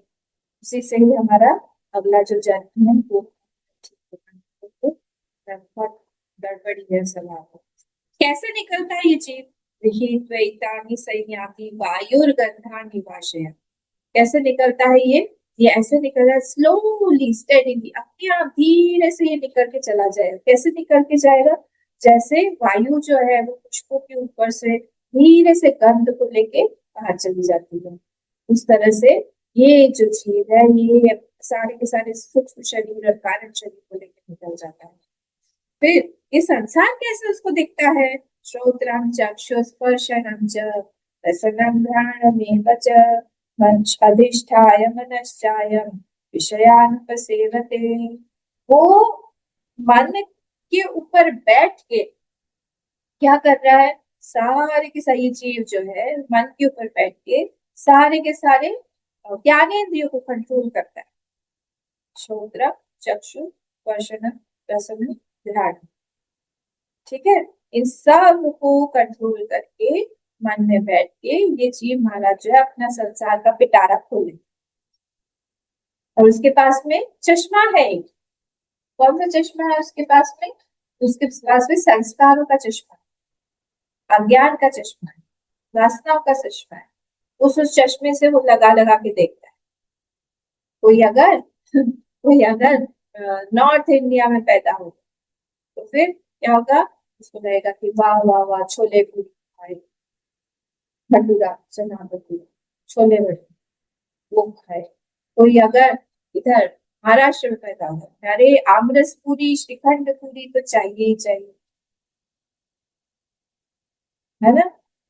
उसी से ही हमारा अगला जो जन्म है वो ठीक होगा। बहुत गड़बड़ी है सलाह। कैसे निकलता है ये जीव, देखिए द्वैतानि संयाति वायुर्गंधानि वाशया, कैसे निकलता है ये ऐसे निकल रहा है, स्लोली स्टेडीली अपने आप धीरे से ये निकल के चला जाएगा। कैसे निकल के जाएगा, जैसे वायु जो है वो पुष्पों के ऊपर से धीरे से गंध को लेके बाहर चली जाती है, उस तरह से ये जो जीव है ये सारे के सारे सूक्ष्म शरीर और कारण शरीर को लेकर निकल जाता है। फिर ये संसार कैसे उसको दिखता है, श्रोत्रम चक्षुस्पर्शनम च रसनं घ्राणमेव च अधिष्ठाय मनश्चायं विषयानुपसेवते, वो मन के ऊपर बैठ के क्या कर रहा है, सारे के सारे जीव जो है मन के ऊपर बैठ के सारे के सारे ज्ञानेंद्रियों को कंट्रोल करता है। श्रोत्र चक्षु स्पर्शन रसन ध्यान। ठीक है, इन सब को कंट्रोल करके मन में बैठ के ये जीव महाराज जो है अपना संसार का पिटारा खोले। और उसके पास में चश्मा है एक। कौन सा चश्मा है उसके पास में? उसके पास में संस्कारों का चश्मा है, अज्ञान का चश्मा है, वासनाओं का चश्मा है। उस चश्मे से वो लगा लगा के देखता है। कोई अगर कोई अगर नॉर्थ इंडिया में पैदा हो तो फिर क्या होगा? उसको लगेगा कि वाह वाह वाह, छोले पूरी खाए, भटूरा, चना भटूरा, छोले भटूरा वो खाए। कोई अगर इधर महाराष्ट्र में पैदा हो, अरे आमरस पूरी, श्रीखंड पूरी तो चाहिए ही चाहिए, है ना।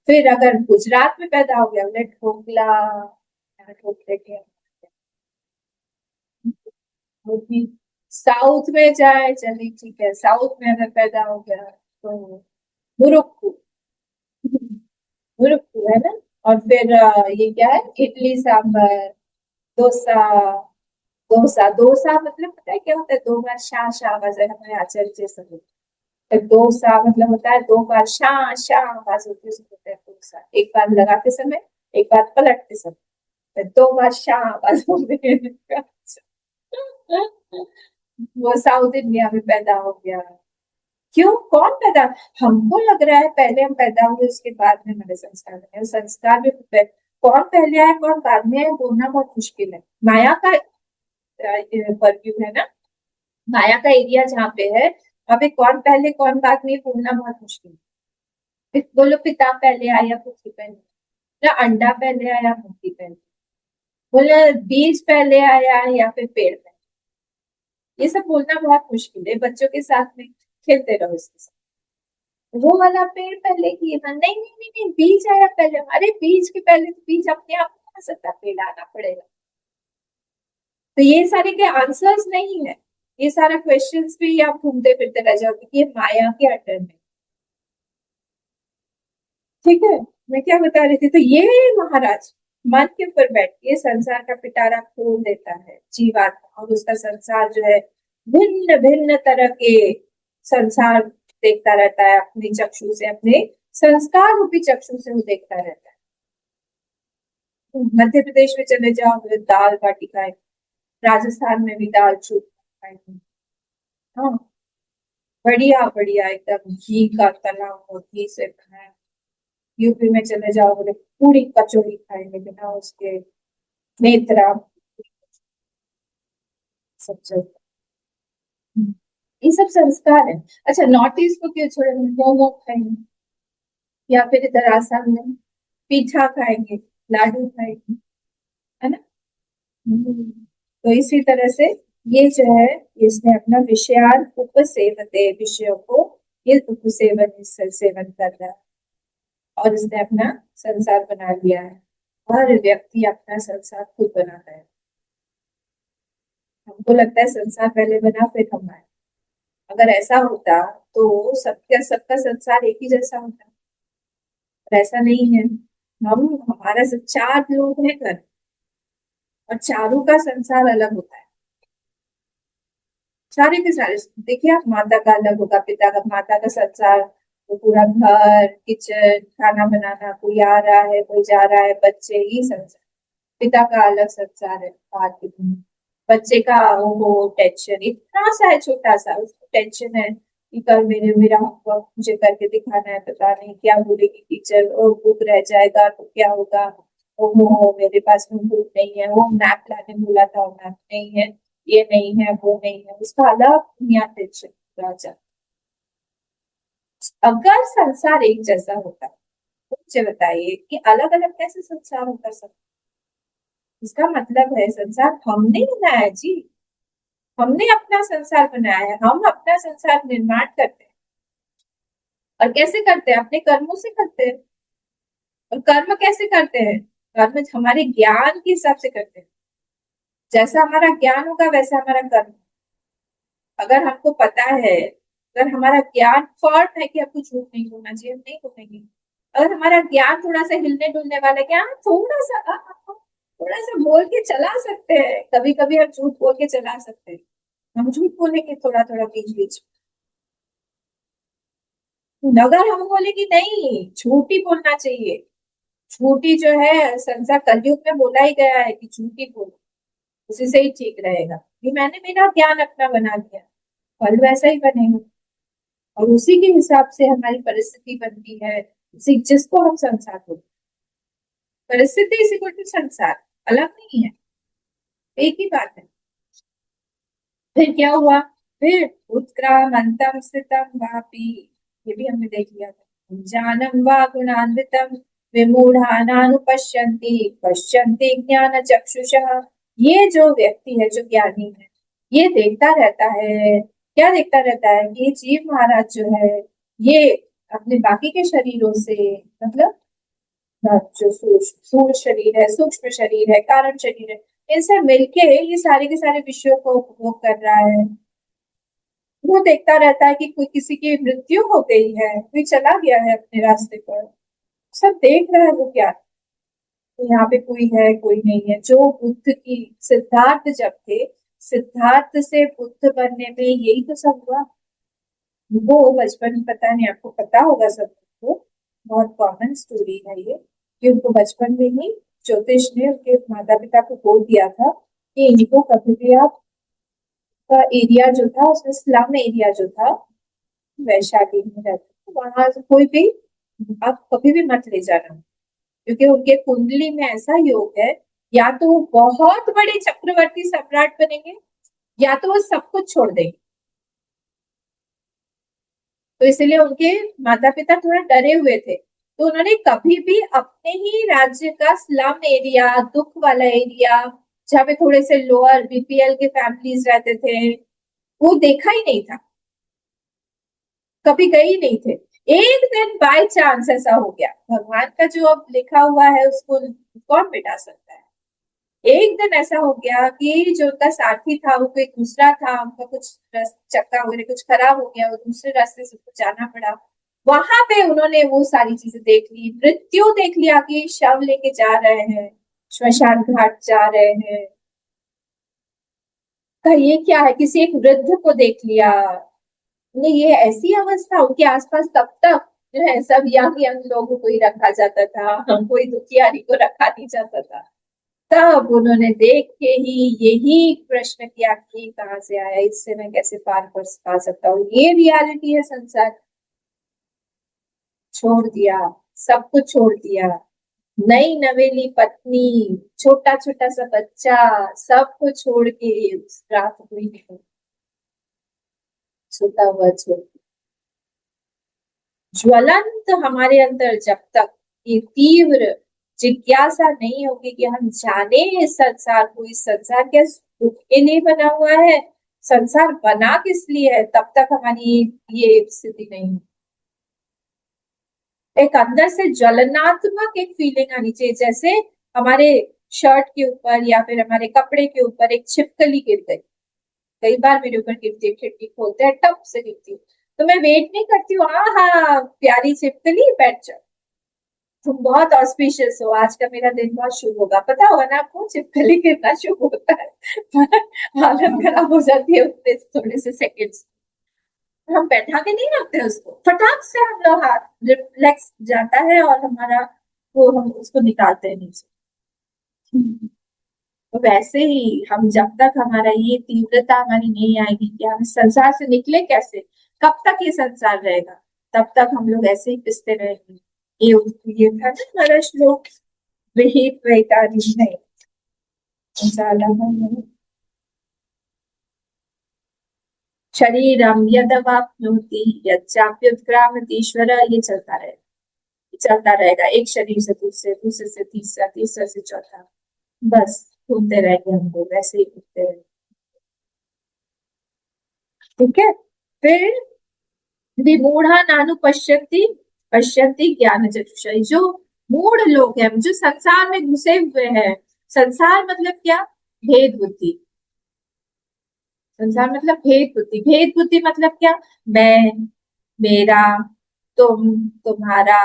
फिर अगर गुजरात में पैदा हो गया, बोले ढोकला, ढोकले के भी। साउथ में जाए, चलिए ठीक है, साउथ में अगर पैदा हो गया तो मुरुक्कू, मुरुक्कू है ना। और फिर ये क्या है? इडली सांभर, डोसा। डोसा डोसा मतलब पता है क्या होता है? 2 बार शाह शाह आवाज है हमारे आचार्य जैसा होता है। तो डोसा मतलब होता है 2 बार शाह शाह आवाज होती है, उसको कहते हैं डोसा। एक बार लगाते समय, एक बार पलटते समय, तो 2 बार शाह आवाज होती है। वो साउथ इंडिया में पैदा हो गया। क्यों? कौन पैदा? हमको लग रहा है पहले हम पैदा हुए, उसके बाद में हमारे संस्कार बने। संस्कार भी कौन पहले आया कौन बाद में आया बोलना बहुत मुश्किल है। माया का परव्यू है ना, माया का एरिया जहाँ पे है, वहां पे कौन पहले कौन बाद में बोलना बहुत मुश्किल है। बोलो पिता पहले आया पुत्री पहले, ना अंडा पहले आया मुर्गी पहले, बोले बीज पहले आया या फिर पेड़ पहले, ये सब बोलना बहुत मुश्किल है। बच्चों के साथ में खेलते रहो इसके साथ, वो वाला पेड़ पहले की है, नहीं नहीं नहीं नहीं, बीज आया पहले। अरे बीज के पहले तो बीज अपने आप आ सकता, पेड़ आना पड़ेगा। तो ये सारे के आंसर्स नहीं है, ये सारा क्वेश्चंस भी आप घूमते फिरते रह जाओगे कि ये माया के अंडर में। ठीक है, मैं क्या बता रही थी? तो ये महाराज मन के ऊपर बैठ के संसार का पिटारा खोल देता है जीवात्मा, और उसका संसार जो है भिन्न भिन्न तरह के संसार देखता रहता है अपने चक्षु से, अपने संस्कार रूपी चक्षु से वो देखता रहता है। मध्य प्रदेश में चले जाओ तो दाल बाटी खाए, राजस्थान में भी दाल चूरमा खाएंगे। हाँ, बढ़िया बढ़िया एकदम घी का तला हुआ, घी से खाए। यूपी में चले जाओ बोले पूरी कचौड़ी खाएंगे बिना उसके, नेत्रा सब चलता। ये सब संस्कार है। अच्छा, नॉर्थ ईस्ट को क्यों छोड़े? मोमो खाएंगे, या फिर इधर आसाम में पीठा खाएंगे, लाडू खाएंगे, है ना। तो इसी तरह से ये जो है, इसने अपना विषयान उपसेवते, विषयों को ये उपसेवन, इससे सेवन कर रहा है और इसने अपना संसार बना लिया है। हर व्यक्ति अपना संसार खुद बनाता है। हमको लगता है संसार पहले बना फिर हम आए। अगर ऐसा होता तो सबका सबका संसार एक ही जैसा होता, पर ऐसा नहीं है। हमारा सब 4 लोग हैं घर, और चारों का संसार अलग होता है। सारे के सारे देखिए आप, माता का अलग होगा, पिता का, माता का संसार तो पूरा घर, किचन, खाना बनाना, कोई आ रहा है कोई जा रहा है, बच्चे, ये संसार। पिता का अलग संसार है, बाहर की दुनिया। बच्चे का वो टेंशन इतना सा है, छोटा सा, उसको टेंशन है कि कल मेरा होमवर्क मुझे करके दिखाना है, पता नहीं क्या बोलेगी टीचर, और बुक रह जाएगा तो क्या होगा, वो मेरे पास में बुक नहीं है, वो मैप लाने बोला था वो मैप नहीं है, ये नहीं है वो नहीं है, उसका अलग दुनिया टेंशन राजा। अगर संसार एक जैसा होता तो मुझे बताइए कि अलग अलग कैसे संसार होता सब। इसका मतलब है संसार हमने बनाया है जी, हमने अपना संसार बनाया है, हम अपना संसार निर्माण करते हैं। और कैसे करते हैं? अपने कर्मों से करते हैं। और कर्म कैसे करते हैं? कर्म हमारे ज्ञान के हिसाब से करते हैं। जैसा हमारा ज्ञान होगा वैसा हमारा कर्म। अगर हमको पता है, अगर हमारा ज्ञान फर्म है कि आपको झूठ नहीं बोलना चाहिए, हम नहीं बोलेंगे। अगर हमारा ज्ञान थोड़ा सा हिलने डुलने वाला ज्ञान, थोड़ा सा बोल के चला सकते हैं, कभी कभी हम झूठ बोल के चला सकते हैं। हम झूठ बोलेंगे थोड़ा थोड़ा बीच बीच में, अगर हम बोले कि नहीं झूठ ही बोलना चाहिए, झूठी जो है संसार कलयुग में बोला ही गया है कि झूठी बोलो, उसी से ही ठीक रहेगा, ये मैंने मेरा ज्ञान अपना बना लिया, फल वैसा ही बनेगा। और उसी के हिसाब से हमारी परिस्थिति बनती है, उसी जिसको हम संसार बोलते हैं। परिस्थिति इसी को संसार अलग नहीं है, एक ही बात है। फिर क्या हुआ, फिर उत्क्रामंतम स्थितम वापि, ये भी हमने देख लिया था, जानम वा गुणान्वितम विमूढ़ानानुपश्यन्ति पश्यन्ति ज्ञान चक्षुषः। ये जो व्यक्ति है, जो ज्ञानी है, ये देखता रहता है, क्या देखता रहता है, ये जीव महाराज जो है, ये अपने बाकी के शरीरों से, मतलब जो स्थूल शरीर है, सूक्ष्म शरीर है, कारण शरीर है, इनसे मिलके ये सारे के सारे विषयों को उपभोग कर रहा है। वो देखता रहता है कि कोई किसी की मृत्यु हो गई है, कोई चला गया है अपने रास्ते पर, सब देख रहा है वो, क्या यहाँ पे कोई है कोई नहीं है। जो बुद्ध की सिद्धार्थ जब थे, सिद्धार्थ से बुद्ध बनने में यही तो सब हुआ। वो बचपन में, पता नहीं आपको पता होगा सबको, बहुत कॉमन स्टोरी है ये, कि उनको बचपन में ही ज्योतिष ने उनके माता पिता को बोल दिया था कि इनको कभी भी आप का एरिया जो था, उसमें स्लम एरिया जो था, वैशाली में रहता, वहां से कोई भी आप कभी भी मत ले जाना, क्योंकि उनके कुंडली में ऐसा योग है, या तो वो बहुत बड़े चक्रवर्ती सम्राट बनेंगे, या तो वो सब कुछ छोड़ देंगे। तो इसलिए उनके माता पिता थोड़ा डरे हुए थे, तो उन्होंने कभी भी अपने ही राज्य का स्लम एरिया, दुख वाला एरिया, जहाँ पे थोड़े से लोअर बीपीएल के फैमिलीज रहते थे, वो देखा ही नहीं था, कभी गए ही नहीं थे। एक दिन बाय चांस ऐसा हो गया, भगवान का जो अब लिखा हुआ है उसको कौन मिटा सकता है। एक दिन ऐसा हो गया कि जो उनका साथी था वो कोई दूसरा था, उनका कुछ चक्का वगैरह कुछ खराब हो गया, वो दूसरे रास्ते से उनको जाना पड़ा। वहां पे उन्होंने वो सारी चीजें देख ली, मृत्यु देख लिया कि शव लेके जा रहे हैं, श्मशान घाट जा रहे हैं, का ये क्या है, किसी एक वृद्ध को देख लिया। नहीं, ये ऐसी अवस्था, उनके आसपास तब तक जो है सब यंग यंग लोगों को ही रखा जाता था, कोई दुखियारी को रखा नहीं जाता था। तब उन्होंने देख के ही यही प्रश्न किया कि ये कहाँ से आया, इससे मैं कैसे पार कर पा सकता हूँ, ये रियलिटी है संसार। छोड़ दिया, सब कुछ छोड़ दिया, नई नवेली पत्नी, छोटा छोटा सा बच्चा, सब कुछ छोड़ के उस रात को ही निकल, सोता हुआ छोड़। ज्वलंत हमारे अंदर जब तक ये तीव्र जिज्ञासा नहीं होगी कि हम जाने इस संसार को, इस संसार क्या सुख के लिए बना हुआ है, संसार बना किस लिए है, तब तक हमारी ये स्थिति नहीं होगी। एक अंदर से ज्वलनात्मक एक फीलिंग आनी चाहिए, जैसे हमारे शर्ट के ऊपर या फिर हमारे कपड़े के ऊपर एक छिपकली गिर गई। कई बार मेरे ऊपर गिरती है, खिड़की खोलते हैं टप से गिरती हूँ, तो मैं वेट नहीं करती हूँ, हाँ प्यारी छिपकली बैठ जाओ, तुम बहुत ऑस्पिशियस हो, आज का मेरा दिन बहुत शुभ होगा। पता होगा ना आपको, छिपकली गिरना शुभ होता है, हालत खराब हो जाती है उतने थोड़े से सेकंड्स। हम बैठा के नहीं रखते उसको, फटाक से हम लोग हाथ रिफ्लेक्स जाता है और हमारा वो, हम उसको निकालते हैं नीचे। तो वैसे ही हम, जब तक हमारा ये तीव्रता हमारी नहीं आएगी कि हम संसार से निकले कैसे, कब तक ये संसार रहेगा, तब तक हम लोग ऐसे ही पिसते रहेंगे। ये था ना हमारा श्लोक, विहित वैतारी नहीं शरीरम यदवाप्नोति यच्चाप्युत्क्रामति ईश्वर, ये चलता रहेगा, चलता रहेगा, एक शरीर से दूसरे, दूसरे से तीसरा, तीसरा से चौथा, बस घूमते रहेंगे हम लोग, वैसे ही घूमते रहेंगे। ठीक है, फिर विमूढ़ा नानु पश्यन्ति पश्यन्ति ज्ञान चक्षुषा, जो मूढ़ लोग हैं, जो संसार में घुसे हुए हैं, संसार मतलब क्या, भेद बुद्धि, संसार मतलब भेद बुद्धि, भेद बुद्धि मतलब क्या, मैं, मेरा, तुम, तुम्हारा,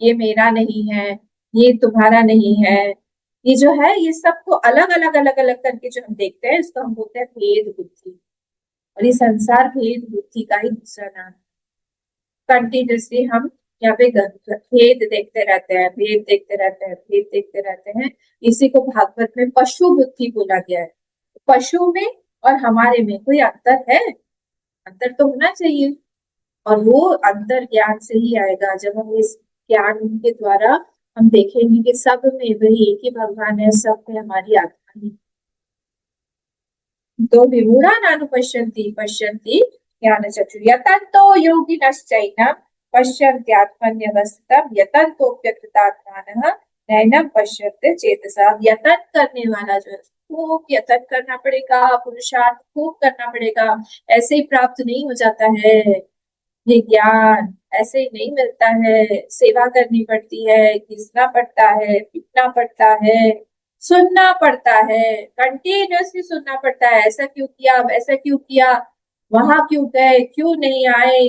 ये मेरा नहीं है, ये तुम्हारा नहीं है, ये जो है ये सबको अलग अलग अलग अलग करके जो हम देखते हैं, इसको हम बोलते हैं भेद बुद्धि। और ये संसार भेद बुद्धि का ही दूसरा नाम है। कंटिन्यूसली हम यहाँ पे भेद देखते रहते हैं, भेद देखते रहते हैं, भेद देखते रहते हैं। इसी को भागवत में पशु बुद्धि बोला गया है। पशु में और हमारे में कोई अंतर है? अंतर तो होना चाहिए, और वो अंतर ज्ञान से ही आएगा। जब हम इस ज्ञान के द्वारा हम देखेंगे कि सब में वही एक ही भगवान है, सब में हमारी आत्मा ही। तो विमूढ़ा नानुपश्यन्ति पश्यन्ति ज्ञानचक्षु यतन्तो योगिनश्चैनं पश्यन्त्यात्मन्यवस्थितं यतन्तोऽप्यकृतात्मानः नैनं पश्यन्ति चेतसा। यतन करने वाला जो है, खूब यतन करना पड़ेगा, पुरुषार्थ खूब करना पड़ेगा। ऐसे ही प्राप्त नहीं हो जाता है ये ज्ञान, ऐसे ही नहीं मिलता है। सेवा करनी पड़ती है, घिसना पड़ता है, पीटना पड़ता है, सुनना पड़ता है, कंटिन्यूअसली सुनना पड़ता है। ऐसा क्यों किया, वैसा क्यों किया, वहां क्यों गए, क्यों नहीं आए,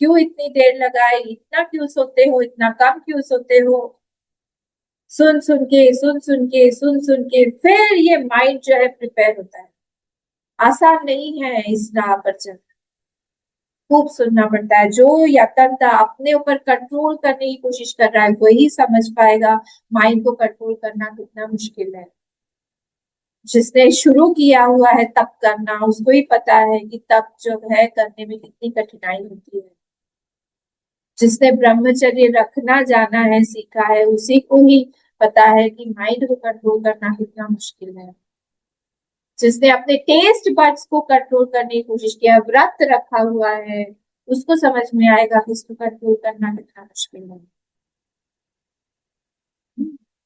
क्यों इतनी देर लगाई, इतना क्यों सोते हो, इतना कम क्यों सोते हो। सुन सुन के सुन सुन के सुन सुन के फिर ये माइंड जो है प्रिपेयर होता है। आसान नहीं है इस राह पर चलना, खूब सुनना पड़ता है। जो यतनता अपने ऊपर कंट्रोल करने की कोशिश कर रहा है वही समझ पाएगा माइंड को कंट्रोल करना कितना मुश्किल है। जिसने शुरू किया हुआ है तप करना, उसको ही पता है कि तप जो है करने में कितनी कठिनाई होती है। जिसने ब्रह्मचर्य रखना जाना है, सीखा है, उसी को ही पता है कि माइंड को कंट्रोल करना कितना मुश्किल है। जिसने अपने टेस्ट बड्स को कंट्रोल करने की कोशिश किया, व्रत रखा हुआ है, उसको समझ में आएगा कि इसको कंट्रोल करना कितना मुश्किल है।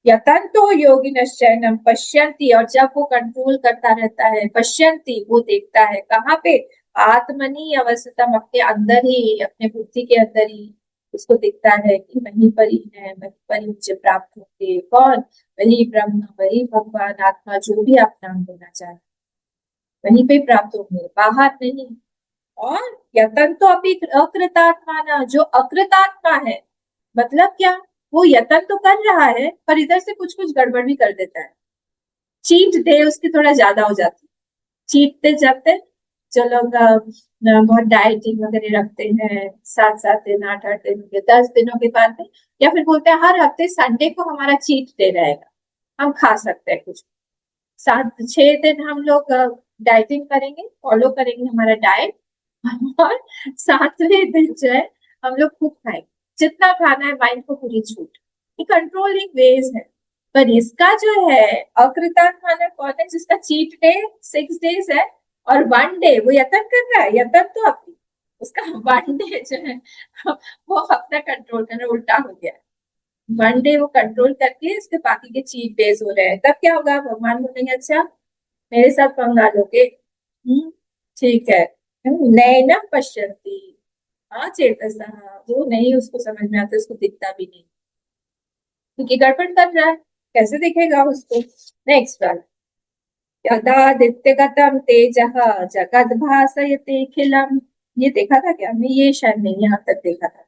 यतन्तो योगिनश्चैनं पश्यन्ति, और जब वो कंट्रोल करता रहता है, पश्यन्ति वो देखता है, कहाँ पे, आत्मनि अवस्थितम, अपने अंदर ही, अपने बुद्धि के अंदर ही उसको दिखता है कि वहीं पर ही है, वहीं पर ही मुझे प्राप्त होंगे। कौन? वही ब्रह्म, वही भगवान, आत्मा, जो भी आप नाम देना चाहे, वहीं पे प्राप्त होंगे, बाहर नहीं। और यतन तो अभी अकृतात्मा, जो अकृतात्मा है, मतलब क्या, वो यतन तो कर रहा है पर इधर से कुछ कुछ गड़बड़ भी कर देता है। चीट डे उसकी थोड़ा ज्यादा हो जाती है। चीटते जाते जो लोग बहुत डाइटिंग वगैरह रखते हैं, 7 7 दिन, 8 8 दिन के, 10 दिनों के बाद में, या फिर बोलते हैं हर हफ्ते संडे को हमारा चीट डे रहेगा, हम खा सकते हैं कुछ। 7 6 दिन हम लोग डाइटिंग करेंगे, फॉलो करेंगे हमारा डाइट, और 7वें दिन जो है हम लोग खूब खाएंगे, जितना खाना है, माइंड को पूरी छूट। ये कंट्रोलिंग वेज है। पर इसका जो है अकृतात्मा कौन है, जिसका चीट डे 6 डेज है और 1 डे वो यतन कर रहा है। यतन तो अपनी, उसका 1 डे जो है वो अपना कंट्रोल करना उल्टा हो गया है। 1 डे वो कंट्रोल करके इसके बाकी के चीट डेज हो रहे हैं। तब क्या होगा, भगवान बोलेंगे अच्छा मेरे साथ पंगा लोगे, ठीक है, नैनम पश्यन्ति, हाँ चेतसा, वो नहीं, उसको समझ में आता, उसको दिखता भी नहीं क्योंकि गड़बड़ कर रहा है, कैसे दिखेगा उसको। नेक्स्ट बार, यदादित्यगतं तेजः जगद्भासयतेऽखिलम्, ये देखा था क्या मैं, ये शायद नहीं, यहाँ तक देखा था।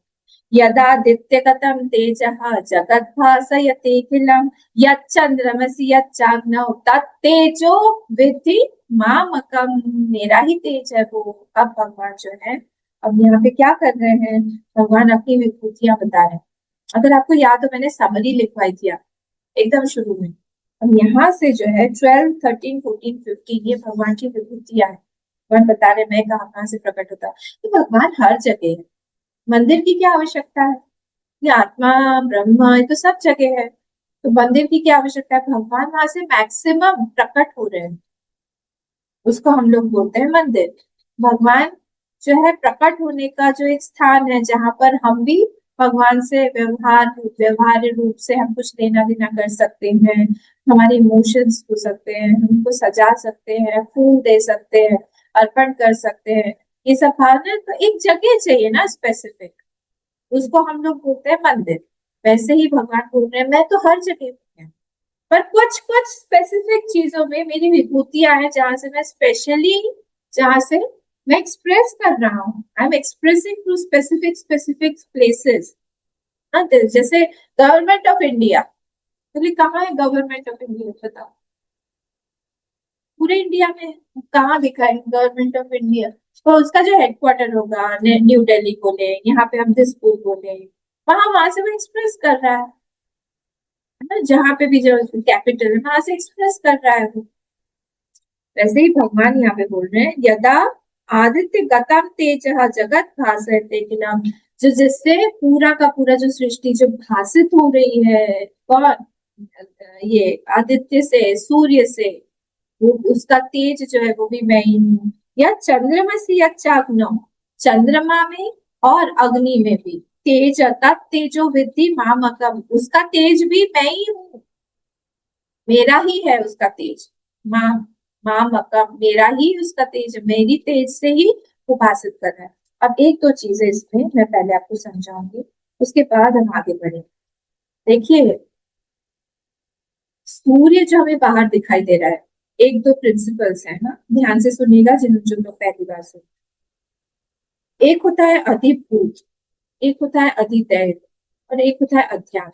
यदादित्यगतं तेजः जगद्भासयतेऽखिलम् यच्चन्द्रमसि यच्चाग्नौ तत्तेजो विद्धि मामकम्, मेरा ही तेज है वो। अब भगवान जो है, अब यहाँ पे क्या कर रहे हैं, भगवान अपनी विभूतियां बता रहे हैं। अगर आपको याद हो, मैंने समरी लिखवाई थी एकदम शुरू में। अब यहाँ से जो है 12 13 14 15 ये भगवान की विभूतियां है। भगवान बता रहे मैं कहाँ से प्रकट होता, तो भगवान हर जगह है। मंदिर की क्या आवश्यकता है, ये आत्मा ब्रह्म ये तो सब जगह है, तो मंदिर की क्या आवश्यकता है, भगवान वहां से मैक्सिमम प्रकट हो रहे हैं, उसको हम लोग बोलते हैं मंदिर। भगवान जो है प्रकट होने का जो एक स्थान है, जहां पर हम भी भगवान से व्यवहार रूप से हम कुछ लेना देना कर सकते हैं, हमारे इमोशंस हो सकते हैं, हम उनको सजा सकते हैं, फूल दे सकते हैं, अर्पण कर सकते हैं, ये सब भावना। तो एक जगह चाहिए ना स्पेसिफिक, उसको हम लोग बोलते हैं मंदिर। वैसे ही भगवान बोल रहे हैं मैं तो हर जगह हूँ, पर कुछ कुछ स्पेसिफिक चीजों में मेरी विभूतियां हैं, जहां से मैं स्पेशली, जहां से मैं एक्सप्रेस कर रहा हूँ, I am expressing through specific places. जैसे गवर्नमेंट ऑफ इंडिया, बोले कहाँ है गवर्नमेंट ऑफ इंडिया, बताओ, पूरे इंडिया में कहाँ दिखा है गवर्नमेंट ऑफ इंडिया, तो उसका जो हेडक्वार्टर होगा न्यू दिल्ली बोले, यहाँ पे हम दिसपुर बोले, वहां से वो एक्सप्रेस कर रहा है ना, जहाँ पे भी जो कैपिटल है वहां से एक्सप्रेस कर रहा है वो। वैसे ही भगवान यहाँ पे बोल रहे हैं यदा आदित्य गतम तेज जगत भासते किलम, जो जिससे पूरा का पूरा जो सृष्टि जो भासित हो रही है, कौन, ये आदित्य से, सूर्य से, वो उसका तेज जो है वो भी मैं ही हूँ। या चंद्रमा से या चाग्नो, चंद्रमा में और अग्नि में भी तेज तेजो विद्धि मामकम, उसका तेज भी मैं ही हूँ, मेरा ही है उसका तेज। माम मामकम, मेरा ही उसका तेज, मेरी तेज से ही वो भाषित कर रहा है। अब एक दो चीजें इसमें मैं पहले आपको समझाऊंगी, उसके बाद हम आगे बढ़ेंगे। देखिए सूर्य जो हमें बाहर दिखाई दे रहा है, एक दो प्रिंसिपल्स है ना, ध्यान से सुनिएगा जिन जो लोग पहली बार सुन। एक होता है अधिभूत, एक होता है अधिदैव, और एक होता है अध्यात्म।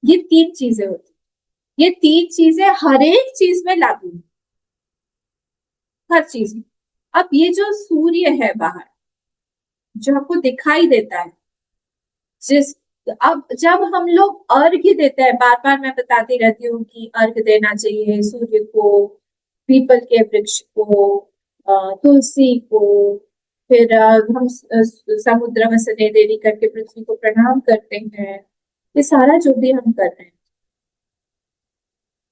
ये तीन चीजें होती, ये तीन चीजें हर एक चीज में लागू है, हर चीज में। अब ये जो सूर्य है बाहर जो हमको दिखाई देता है, जिस अब जब हम लोग अर्घ्य देते हैं, बार बार मैं बताती रहती हूँ कि अर्घ्य देना चाहिए सूर्य को, पीपल के वृक्ष को, तुलसी को, फिर हम समुद्र में स्नेह देवी करके पृथ्वी को प्रणाम करते हैं। ये सारा जो भी हम कर रहे हैं,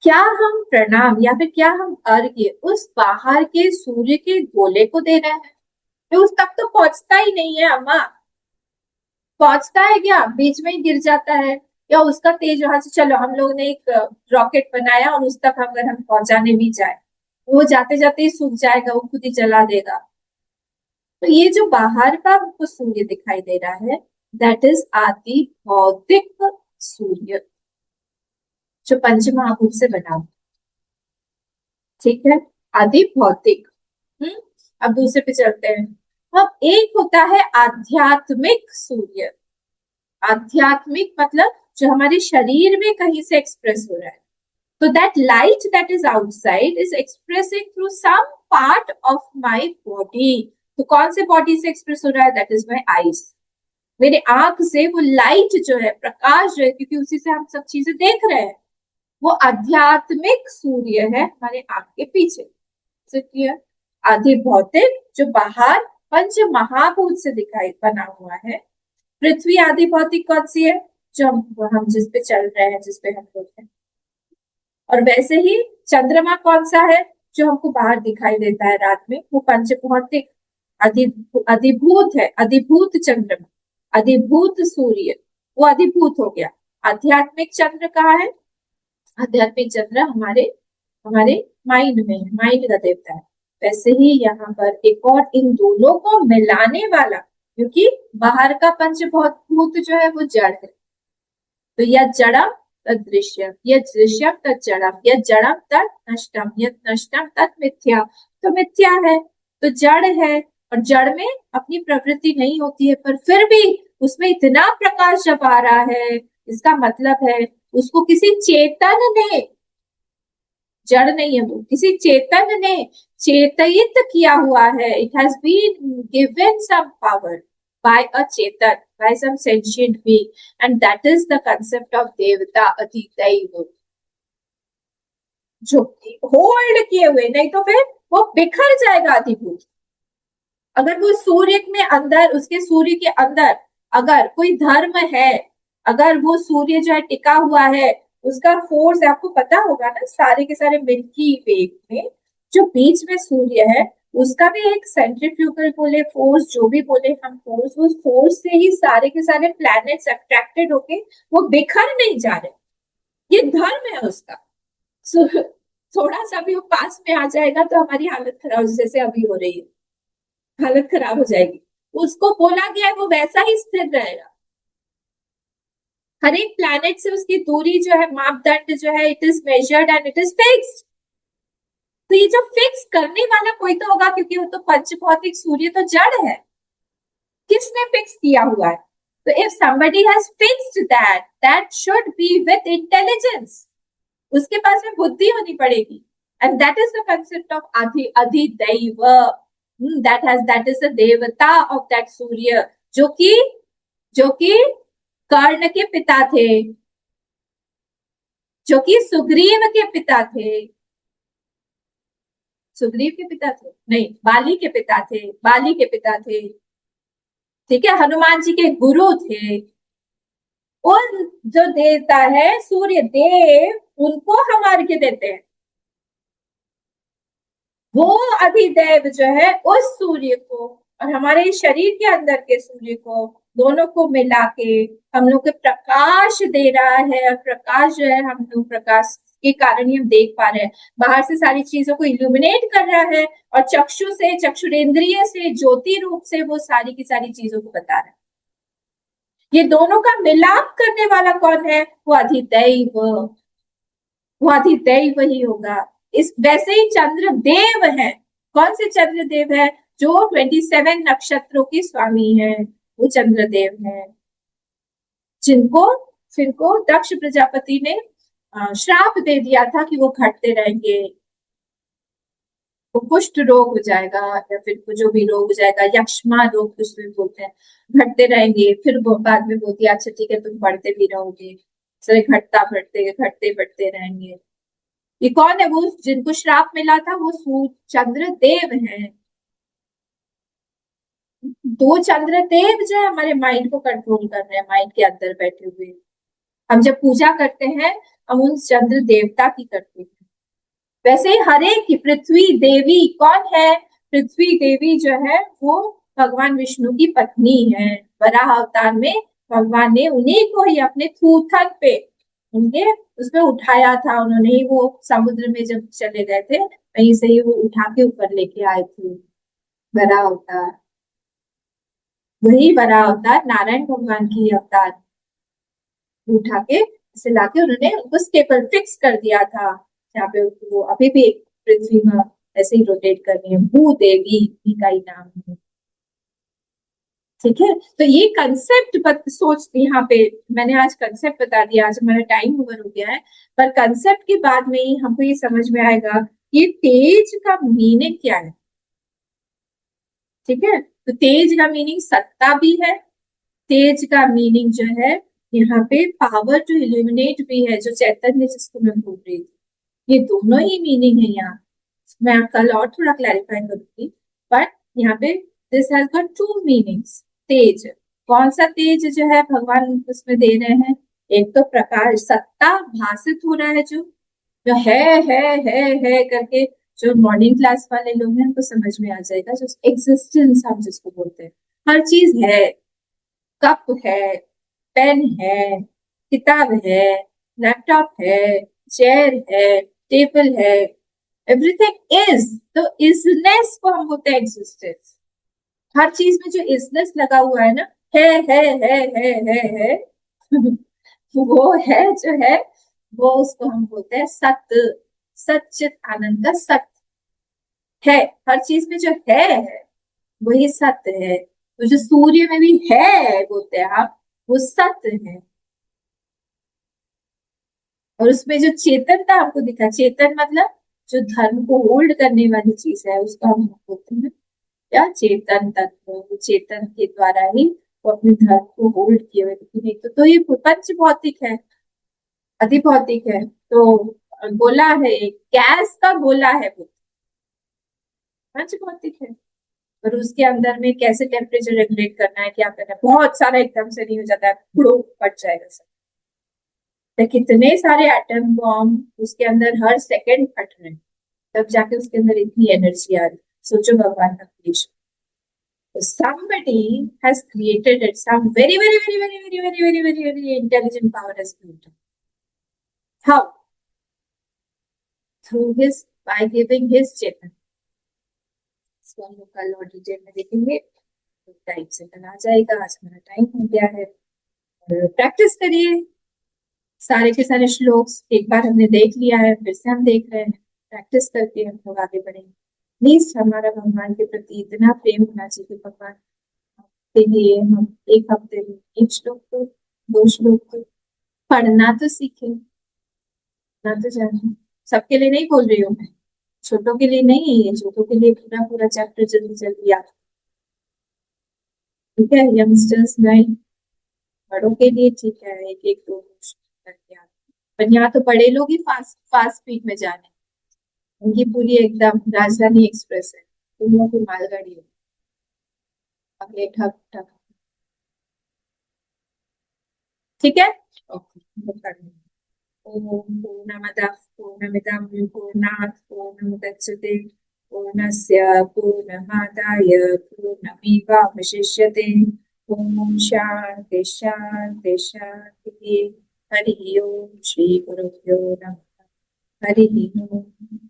क्या हम प्रणाम या फिर क्या हम अर्घ्य उस बाहर के सूर्य के गोले को दे रहे हैं? तो उस तक तो पहुंचता ही नहीं है अम्मा, पहुंचता है क्या? बीच में ही गिर जाता है, या उसका तेज वहां से, चलो हम लोग ने एक रॉकेट बनाया और उस तक अगर हम पहुंचाने भी जाए, वो जाते जाते ही सूख जाएगा, वो खुद ही जला देगा। तो ये जो बाहर का हमको सूर्य दिखाई दे रहा है, दैट इज आदि भौतिक सूर्य, जो पंच महाभूत से बना हुआ, ठीक है, आदि भौतिक। अब दूसरे पे चलते हैं। अब एक होता है आध्यात्मिक सूर्य, आध्यात्मिक मतलब जो हमारे शरीर में कहीं से एक्सप्रेस हो रहा है। तो that light that is outside is expressing through some part of my body. तो कौन से बॉडी से एक्सप्रेस हो रहा है? दैट इज माय आईज, मेरे आंख से वो लाइट जो है, प्रकाश जो है, क्योंकि उसी से हम सब चीजें देख रहे हैं, वो आध्यात्मिक सूर्य है हमारे आंख के पीछे। क्लियर? आदि भौतिक जो बाहर पंच महाभूत से दिखाई बना हुआ है। पृथ्वी आदि भौतिक कौन सी है? जो हम जिस पे चल रहे हैं, जिस पे हम लोग हैं। और वैसे ही चंद्रमा कौन सा है? जो हमको बाहर दिखाई देता है रात में, वो पंच भौतिक अधिभूत है, अधिभूत चंद्रमा, अधिभूत सूर्य, वो अधिभूत हो गया। आध्यात्मिक चंद्र कहाँ है? आध्यात्मिक चंद्र हमारे हमारे माइंड में है, माइंड का देवता है। वैसे ही यहाँ पर एक और इन दोनों को मिलाने वाला, क्योंकि बाहर का पंचभूत जो है वो जड़ है, तो यह जड़म तद दृश्यम, यह दृश्यम तद जड़म, यह जड़म तद नष्टम, यह नष्टम तद मिथ्या। तो मिथ्या है तो जड़ है, और जड़ में अपनी प्रवृत्ति नहीं होती है, पर फिर भी उसमें इतना प्रकाश जब आ रहा है, इसका मतलब है उसको किसी चेतन ने, जड़ नहीं है वो, किसी चेतन ने चेतित किया हुआ है। It has been given some power by a chetan, by some sentient being, and that is the concept of devata aditaiva, जो होल्ड किए हुए, नहीं तो फिर वो बिखर जाएगा अधिभूत। अगर वो सूर्य में अंदर, उसके सूर्य के अंदर अगर कोई धर्म है, अगर वो सूर्य जो है टिका हुआ है, उसका फोर्स आपको पता होगा ना, सारे के सारे मिल्की वे में जो बीच में सूर्य है, उसका भी एक सेंट्रीफ्यूगल बोले फोर्स, जो भी बोले हम फोर्स, उस फोर्स से ही सारे के सारे प्लैनेट्स अट्रैक्टेड होके वो बिखर नहीं जा रहे। ये धर्म है उसका। थोड़ा सा भी वो पास में आ जाएगा तो हमारी हालत खराब, जैसे अभी हो रही है, हालत खराब हो जाएगी। उसको बोला गया है वो वैसा ही स्थिर रहेगा। हर एक प्लैनेट से उसकी दूरी जो है, मापदंड जो है, it is measured and it is fixed. तो ये जो फिक्स करने वाला कोई तो होगा, क्योंकि वो तो पंचभौतिक सूर्य तो जड़ है। किसने फिक्स किया हुआ है? तो if somebody has fixed that, that should be with intelligence, उसके पास में बुद्धि होनी पड़ेगी, and that is the concept of अधिदैव। that is the देवता of that सूर्य, जो कि कर्ण के पिता थे, जो कि सुग्रीव के पिता थे, सुग्रीव के पिता थे नहीं, बाली के पिता थे, बाली के पिता थे, ठीक है, हनुमान जी के गुरु थे। और जो देवता है सूर्य देव, उनको हम अर्घ्य देते हैं। वो अधिदेव जो है उस सूर्य को और हमारे शरीर के अंदर के सूर्य को, दोनों को मिला के हम लोग को प्रकाश दे रहा है। और प्रकाश जो है, हम लोग प्रकाश के कारण ही हम देख पा रहे हैं, बाहर से सारी चीजों को इल्यूमिनेट कर रहा है, और चक्षु से, चक्षुरेंद्रिय से, ज्योति रूप से वो सारी की सारी चीजों को बता रहा है। ये दोनों का मिलाप करने वाला कौन है? वो अधिदैव, वो अधिदैव ही होगा। इस वैसे ही चंद्रदेव है। कौन से चंद्रदेव है? जो 27 नक्षत्रों के स्वामी है, वो चंद्रदेव है, जिनको दक्ष प्रजापति ने श्राप दे दिया था कि वो घटते रहेंगे, वो कुष्ठ रोग हो जाएगा या फिर जो भी रोग हो जाएगा, यक्ष्मा रोग कुछ भी बोलते हैं, घटते रहेंगे। फिर वो बाद में बोलती है अच्छा ठीक है तुम बढ़ते भी रहोगे, सर घटते बढ़ते रहेंगे। ये कौन है? वो जिनको श्राप मिला था, वो चंद्रदेव है। दो चंद्रदेव जो है हमारे माइंड को कंट्रोल कर रहे हैं, माइंड के अंदर बैठे हुए। हम जब पूजा करते हैं हम उन चंद्र देवता की करते हैं। वैसे ही हर एक की पृथ्वी देवी कौन है? पृथ्वी देवी जो है वो भगवान विष्णु की पत्नी है। वराह अवतार में भगवान ने उन्हीं को ही अपने थूथन पे, उनके उसमें उठाया था। उन्होंने ही वो समुद्र में जब चले गए थे, वहीं से ही वो उठा के ऊपर लेके आए थे। वराह अवतार, वही वराह अवतार नारायण भगवान की अवतार, उठा के इसे लाके उन्होंने उनको स्टेबल फिक्स कर दिया था, जहाँ पे वो अभी भी पृथ्वी में ऐसे ही रोटेट कर रही है। भूदेवी का ही नाम है, ठीक है। तो ये कंसेप्ट सोच, यहाँ पे मैंने आज कंसेप्ट बता दिया, आज हमारा टाइम ओवर हो गया है, पर कंसेप्ट के बाद में ही हमको ये समझ में आएगा ये तेज का मीनिंग क्या है, ठीक है। तो तेज का मीनिंग सत्ता भी है, तेज का मीनिंग जो है यहाँ पे पावर टू इल्यूमिनेट भी है, जो चैतन्य जिसको मैं बोल रही थी। ये दोनों ही मीनिंग है यहाँ। मैं कल और थोड़ा क्लैरिफाई करूंगी, बट यहाँ पे this has got two meanings. तेज, कौन सा तेज जो है भगवान उसमें दे रहे हैं? एक तो प्रकाश, सत्ता भासित हो रहा है, जो है करके, जो मॉर्निंग क्लास वाले लोग हैं उनको समझ में आ जाएगा, जो एग्जिस्टेंस हम जिसको बोलते हैं। हर चीज है, कप है, पेन है, किताब है, लैपटॉप है, चेयर है, टेबल है, एवरीथिंग इज। तो इजनेस को हम बोलते हैं एग्जिस्टेंस। हर चीज में जो इजनेस लगा हुआ है ना, है वो है जो है, वो उसको हम बोलते हैं सत्य, सच्चित आनंद का सत्य है। हर चीज में जो है वही सत्य है। तो जो सूर्य में भी है बोलते हैं आप, वो सत्य है। और उसमें जो चेतनता हमको दिखा, चेतन मतलब जो धर्म को होल्ड करने वाली चीज है, उसको हम बोलते हैं क्या? चेतन तत्व। वो चेतन के द्वारा ही वो अपने धर्म को होल्ड किए हुए। नहीं तो ये पंच भौतिक है, अति भौतिक है। तो गोला है, गैस का गोला है, वो पंच भौतिक है। और उसके अंदर में कैसे टेम्परेचर रेगुलेट करना है, क्या करना है, बहुत सारा एकदम से नहीं हो जाता है, फट जाएगा सब। तो कितने सारे एटम बॉम्ब उसके अंदर हर सेकंड फट रहे हैं, तब जाके उसके अंदर इतनी एनर्जी आ रही। सोचो भगवान का creation. Somebody has created it. Some very intelligent power has created. How? Through his, by giving his Chetan. इसको हम लोग कल और डिटेल में देखेंगे। टाइम से कल आ जाएगा। आज हमारा टाइम हो गया है। प्रैक्टिस करिए। सारे के सारे श्लोक्स एक बार हमने देख लिया है, फिर से हम देख रहे हैं। प्रैक्टिस करके हम लोग आगे बढ़ेंगे। प्लीज हमारा भगवान के प्रति इतना प्रेम होना चाहिए, भगवान के लिए हम एक हफ्ते में एक श्लोक तो 2 श्लोक तो पढ़ना तो सीखें, ना तो जाने। सबके लिए नहीं बोल रही हूँ मैं, छोटों के लिए नहीं है ये, छोटों के लिए पूरा पूरा चैप्टर जल्दी जल्दी याद, ठीक है। यंगस्टर्स नहीं, बड़ों के लिए ठीक है, एक एक दो करके याद। पर यहाँ तो बड़े लोग ही फास्ट फास्ट स्पीड में जाने, उनकी पूरी एकदम राजधानी एक्सप्रेस है, तुम लोग की मालगाड़ी है, आगे ठक ठक, ठीक है। ओके, ओम पूर्णमदः पूर्णमिदं पूर्णात् पूर्णमुदच्यते पूर्णस्य पूर्णमादाय पूर्णमेवावशिष्यते। ओम शांति शांति शांति। हरि ओम श्री गुरुभ्यो नमः। हरि ओम।